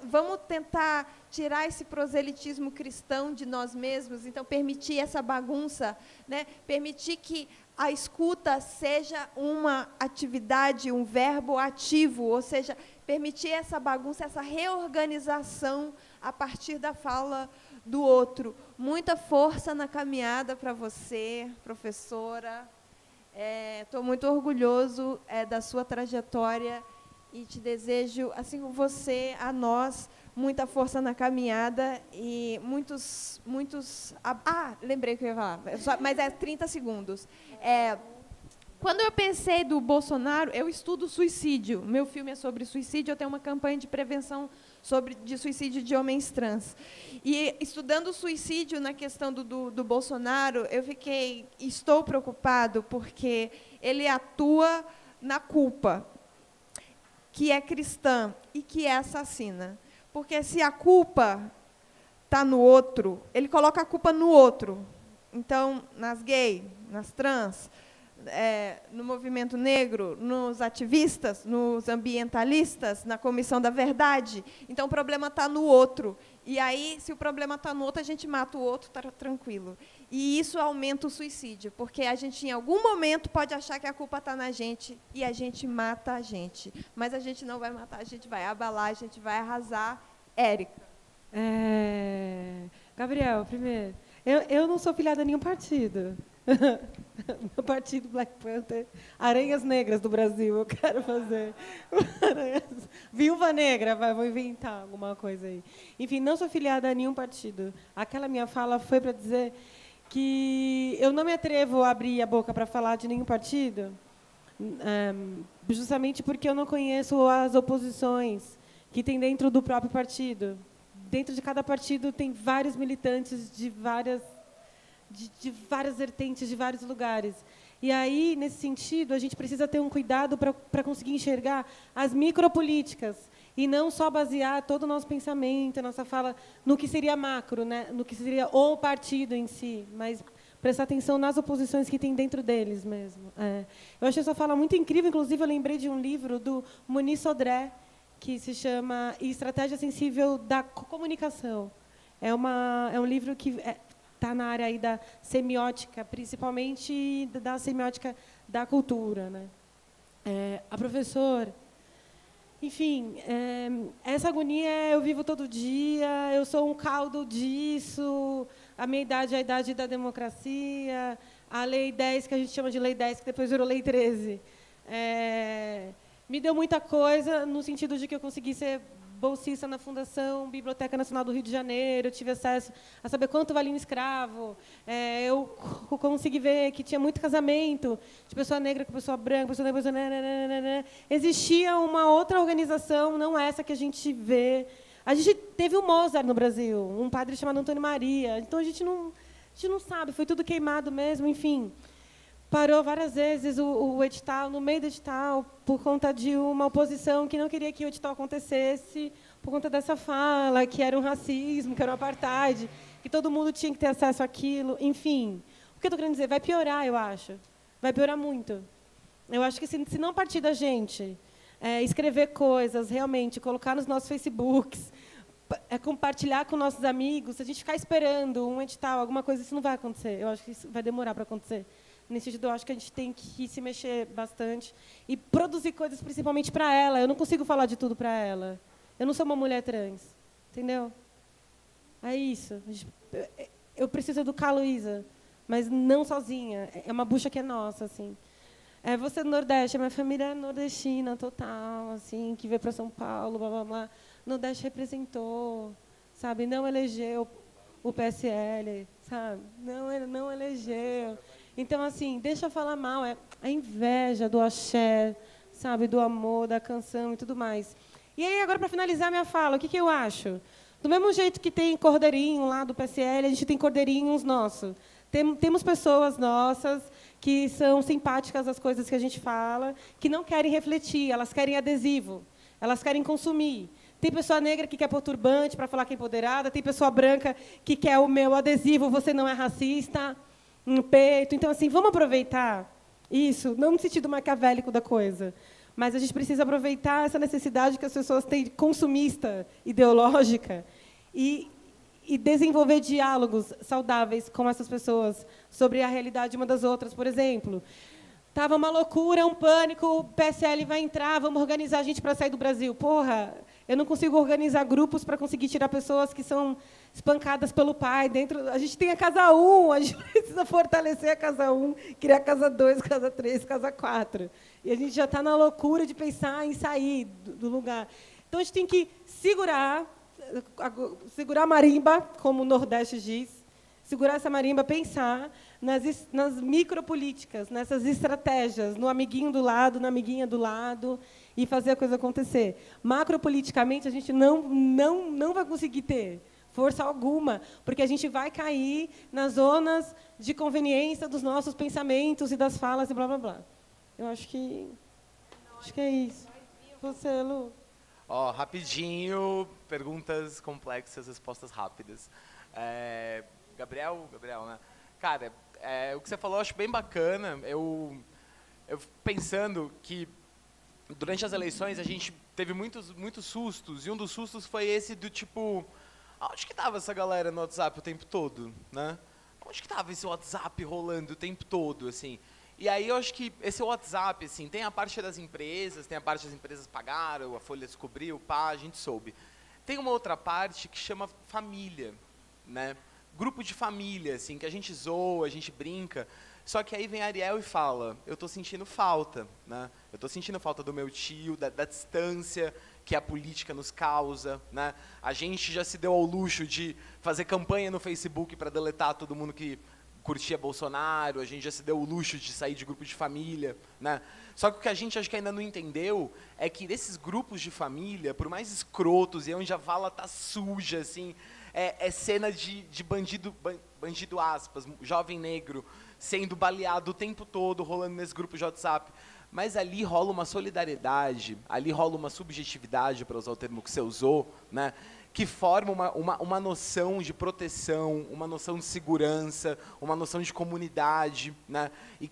vamos tentar tirar esse proselitismo cristão de nós mesmos, então permitir essa bagunça, né? Permitir que a escuta seja uma atividade, um verbo ativo, ou seja, permitir essa bagunça, essa reorganização a partir da fala do outro. Muita força na caminhada para você, professora, estou muito orgulhoso da sua trajetória, e te desejo, assim como você, a nós, muita força na caminhada e muitos... lembrei o que eu ia falar, mas 30 segundos. Quando eu pensei do Bolsonaro, eu estudo suicídio. Meu filme é sobre suicídio, eu tenho uma campanha de prevenção de suicídio de homens trans. E, estudando o suicídio na questão do Bolsonaro, estou preocupado, porque ele atua na culpa, que é cristã e que é assassina. Porque se a culpa está no outro, ele coloca a culpa no outro. Então, nas gays, nas trans, no movimento negro, nos ativistas, nos ambientalistas, na Comissão da Verdade. Então, o problema está no outro. E aí, se o problema está no outro, a gente mata o outro, está tranquilo. E isso aumenta o suicídio, porque a gente, em algum momento, pode achar que a culpa está na gente e a gente mata a gente. Mas a gente não vai matar, a gente vai abalar, a gente vai arrasar. Érica. Gabriel, primeiro, eu não sou filiada a nenhum partido. Meu partido Black Panther, Aranhas Negras do Brasil, eu quero fazer. Viúva Negra, vou inventar alguma coisa aí. Enfim, não sou filiada a nenhum partido. Aquela minha fala foi para dizer que eu não me atrevo a abrir a boca para falar de nenhum partido, justamente porque eu não conheço as oposições que tem dentro do próprio partido. Dentro de cada partido tem vários militantes de várias vertentes, de vários lugares. E aí, nesse sentido, a gente precisa ter um cuidado para conseguir enxergar as micropolíticas e não só basear todo o nosso pensamento, a nossa fala, no que seria macro, né? No que seria o partido em si, mas prestar atenção nas oposições que tem dentro deles mesmo. Eu achei essa fala muito incrível, inclusive eu lembrei de um livro do Muniz Sodré, que se chama Estratégia Sensível da Comunicação. É um livro que está na área aí da semiótica, principalmente da semiótica da cultura, né? A professora, enfim, essa agonia eu vivo todo dia, eu sou um caldo disso, a minha idade é a idade da democracia, a Lei 10, que a gente chama de Lei 10, que depois virou Lei 13, me deu muita coisa, no sentido de que eu consegui ser bolsista na Fundação Biblioteca Nacional do Rio de Janeiro, eu tive acesso a saber quanto valia um escravo, eu consegui ver que tinha muito casamento de pessoa negra com pessoa branca, pessoa negra, pessoa... Existia uma outra organização, não essa que a gente vê. A gente teve o Mozart no Brasil, um padre chamado Antônio Maria, então a gente não sabe, foi tudo queimado mesmo, enfim. Parou várias vezes o edital, no meio do edital, por conta de uma oposição que não queria que o edital acontecesse, por conta dessa fala, que era um racismo, que era um apartheid, que todo mundo tinha que ter acesso àquilo, enfim. O que eu estou querendo dizer? Vai piorar, eu acho. Vai piorar muito. Eu acho que, se não partir da gente, escrever coisas, realmente, colocar nos nossos Facebooks, compartilhar com nossos amigos, se a gente ficar esperando um edital, alguma coisa, isso não vai acontecer. Eu acho que isso vai demorar para acontecer. Nesse sentido, eu acho que a gente tem que se mexer bastante e produzir coisas principalmente para ela. Eu não consigo falar de tudo para ela. Eu não sou uma mulher trans, entendeu? É isso. Eu preciso educar a Luísa, mas não sozinha. É uma bucha que é nossa, assim. Você do Nordeste, a minha família é nordestina total, assim, que veio para São Paulo, blá, blá, blá. O Nordeste representou, sabe? Não elegeu o PSL, sabe? Não elegeu. Então, assim, deixa eu falar mal, a inveja do axé, sabe, do amor, da canção e tudo mais. E aí, agora, para finalizar minha fala, o que eu acho? Do mesmo jeito que tem cordeirinho lá do PSL, a gente tem cordeirinhos nossos. Temos pessoas nossas que são simpáticas às coisas que a gente fala, que não querem refletir, elas querem adesivo, elas querem consumir. Tem pessoa negra que quer pôr turbante para falar que é empoderada, tem pessoa branca que quer o meu adesivo, você não é racista, no peito. Então, assim, vamos aproveitar isso, não no sentido maquiavélico da coisa, mas a gente precisa aproveitar essa necessidade que as pessoas têm consumista, ideológica, e desenvolver diálogos saudáveis com essas pessoas sobre a realidade uma das outras. Por exemplo, estava uma loucura, um pânico, o PSL vai entrar, vamos organizar a gente para sair do Brasil. Porra, eu não consigo organizar grupos para conseguir tirar pessoas que são espancadas pelo pai. A gente tem a Casa 1, a gente precisa fortalecer a Casa 1, criar a Casa 2, Casa 3, Casa 4. E a gente já está na loucura de pensar em sair do lugar. Então, a gente tem que segurar a marimba, como o Nordeste diz, segurar essa marimba, pensar nas micropolíticas, nessas estratégias, no amiguinho do lado, na amiguinha do lado, e fazer a coisa acontecer. Macropoliticamente, a gente não vai conseguir ter força alguma, porque a gente vai cair nas zonas de conveniência dos nossos pensamentos e das falas e blá, blá, blá. Eu acho que é isso. Você, Lu? Rapidinho, perguntas complexas, respostas rápidas. Gabriel, né? Cara, o que você falou eu acho bem bacana. Eu pensando que durante as eleições a gente teve muitos sustos, e um dos sustos foi esse do tipo, onde que estava essa galera no WhatsApp o tempo todo, né? Onde que estava esse WhatsApp rolando o tempo todo, assim? E aí eu acho que esse WhatsApp, assim, tem a parte das empresas, pagaram, a Folha descobriu, a gente soube. Tem uma outra parte que chama família, né? Grupo de família, assim, que a gente zoa, a gente brinca. Só que aí vem a Ariel e fala, eu estou sentindo falta, né? Eu estou sentindo falta do meu tio, da distância que a política nos causa, né? A gente já se deu ao luxo de fazer campanha no Facebook para deletar todo mundo que curtia Bolsonaro, a gente já se deu o luxo de sair de grupo de família, né? Só que o que a gente acho que ainda não entendeu é que desses grupos de família, por mais escrotos, e onde a vala tá suja, assim, é cena de bandido aspas, jovem negro, sendo baleado o tempo todo, rolando nesse grupo de WhatsApp. Mas ali rola uma solidariedade, ali rola uma subjetividade, para usar o termo que você usou, né? Que forma uma noção de proteção, uma noção de segurança, uma noção de comunidade, né? E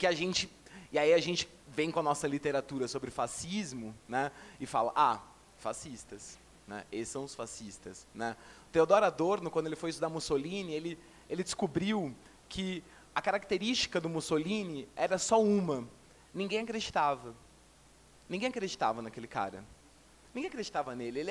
aí a gente vem com a nossa literatura sobre fascismo, né? E fala, fascistas, né? Esses são os fascistas, né? Theodor Adorno, quando ele foi estudar Mussolini, ele descobriu que a característica do Mussolini era só uma: ninguém acreditava. Ninguém acreditava naquele cara. Ninguém acreditava nele, ele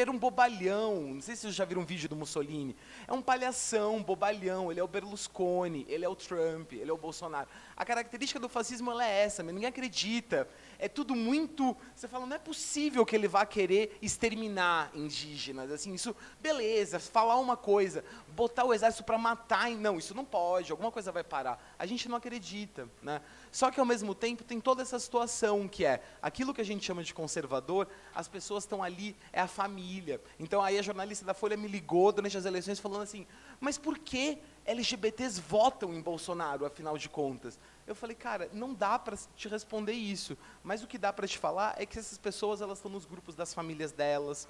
era um bobalhão, não sei se vocês já viram um vídeo do Mussolini, é um palhação, bobalhão, ele é o Berlusconi, ele é o Trump, ele é o Bolsonaro. A característica do fascismo ela é essa, ninguém acredita, é tudo muito, você fala, não é possível que ele vá querer exterminar indígenas, assim, isso, beleza, falar uma coisa, botar o exército para matar, não, isso não pode, alguma coisa vai parar, a gente não acredita, né? Só que ao mesmo tempo tem toda essa situação que é, aquilo que a gente chama de conservador, as pessoas estão ali, é a família. Então aí a jornalista da Folha me ligou durante as eleições falando assim, mas por que LGBTs votam em Bolsonaro, afinal de contas? Eu falei, cara, não dá para te responder isso, mas o que dá para te falar é que essas pessoas elas estão nos grupos das famílias delas,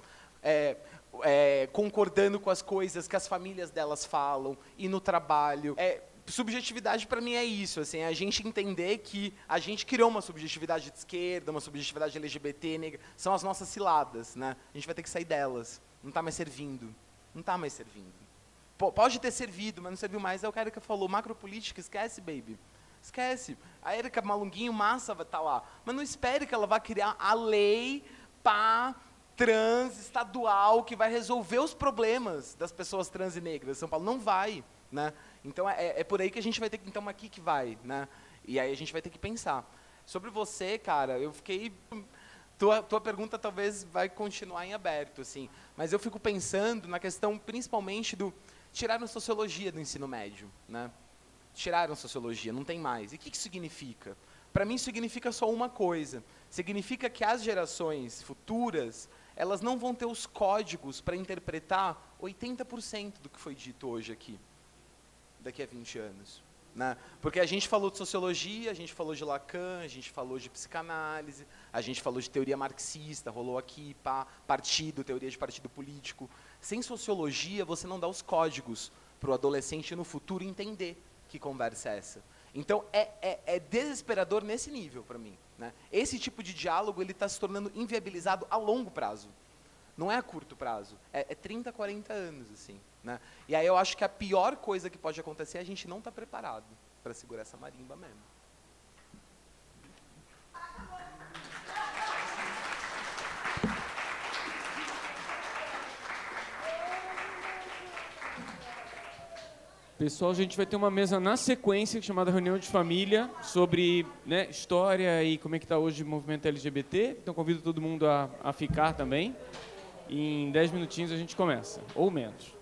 concordando com as coisas que as famílias delas falam, e no trabalho. Subjetividade para mim é isso, assim, a gente entender que a gente criou uma subjetividade de esquerda, uma subjetividade LGBT, negra, são as nossas ciladas, né? A gente vai ter que sair delas, não está mais servindo, não está mais servindo. Pode ter servido, mas não serviu mais, é o que a Erika falou, macropolítica, esquece, baby, esquece. A Erika Malunguinho, massa, vai estar lá, mas não espere que ela vá criar a lei trans estadual que vai resolver os problemas das pessoas trans e negras. São Paulo não vai, né? Então é por aí que a gente vai ter que, então aqui que vai, né? E aí a gente vai ter que pensar. Sobre você, cara, eu fiquei, tua pergunta talvez vai continuar em aberto, assim, mas eu fico pensando na questão principalmente do tiraram sociologia do ensino médio, né? Tiraram sociologia, não tem mais. E o que isso significa? Para mim significa só uma coisa. Significa que as gerações futuras, elas não vão ter os códigos para interpretar 80% do que foi dito hoje aqui, daqui a 20 anos. Né? Porque a gente falou de sociologia, a gente falou de Lacan, a gente falou de psicanálise, a gente falou de teoria marxista, rolou aqui, partido, teoria de partido político. Sem sociologia, você não dá os códigos para o adolescente no futuro entender que conversa é essa. Então, é desesperador nesse nível para mim. Né? Esse tipo de diálogo está se tornando inviabilizado a longo prazo. Não é a curto prazo, é 30, 40 anos. Assim, né? E aí eu acho que a pior coisa que pode acontecer é a gente não estar preparado para segurar essa marimba mesmo. Pessoal, a gente vai ter uma mesa na sequência chamada Reunião de Família sobre, né, história e como é que está hoje o movimento LGBT. Então convido todo mundo a ficar também. E em 10 minutinhos a gente começa, ou menos.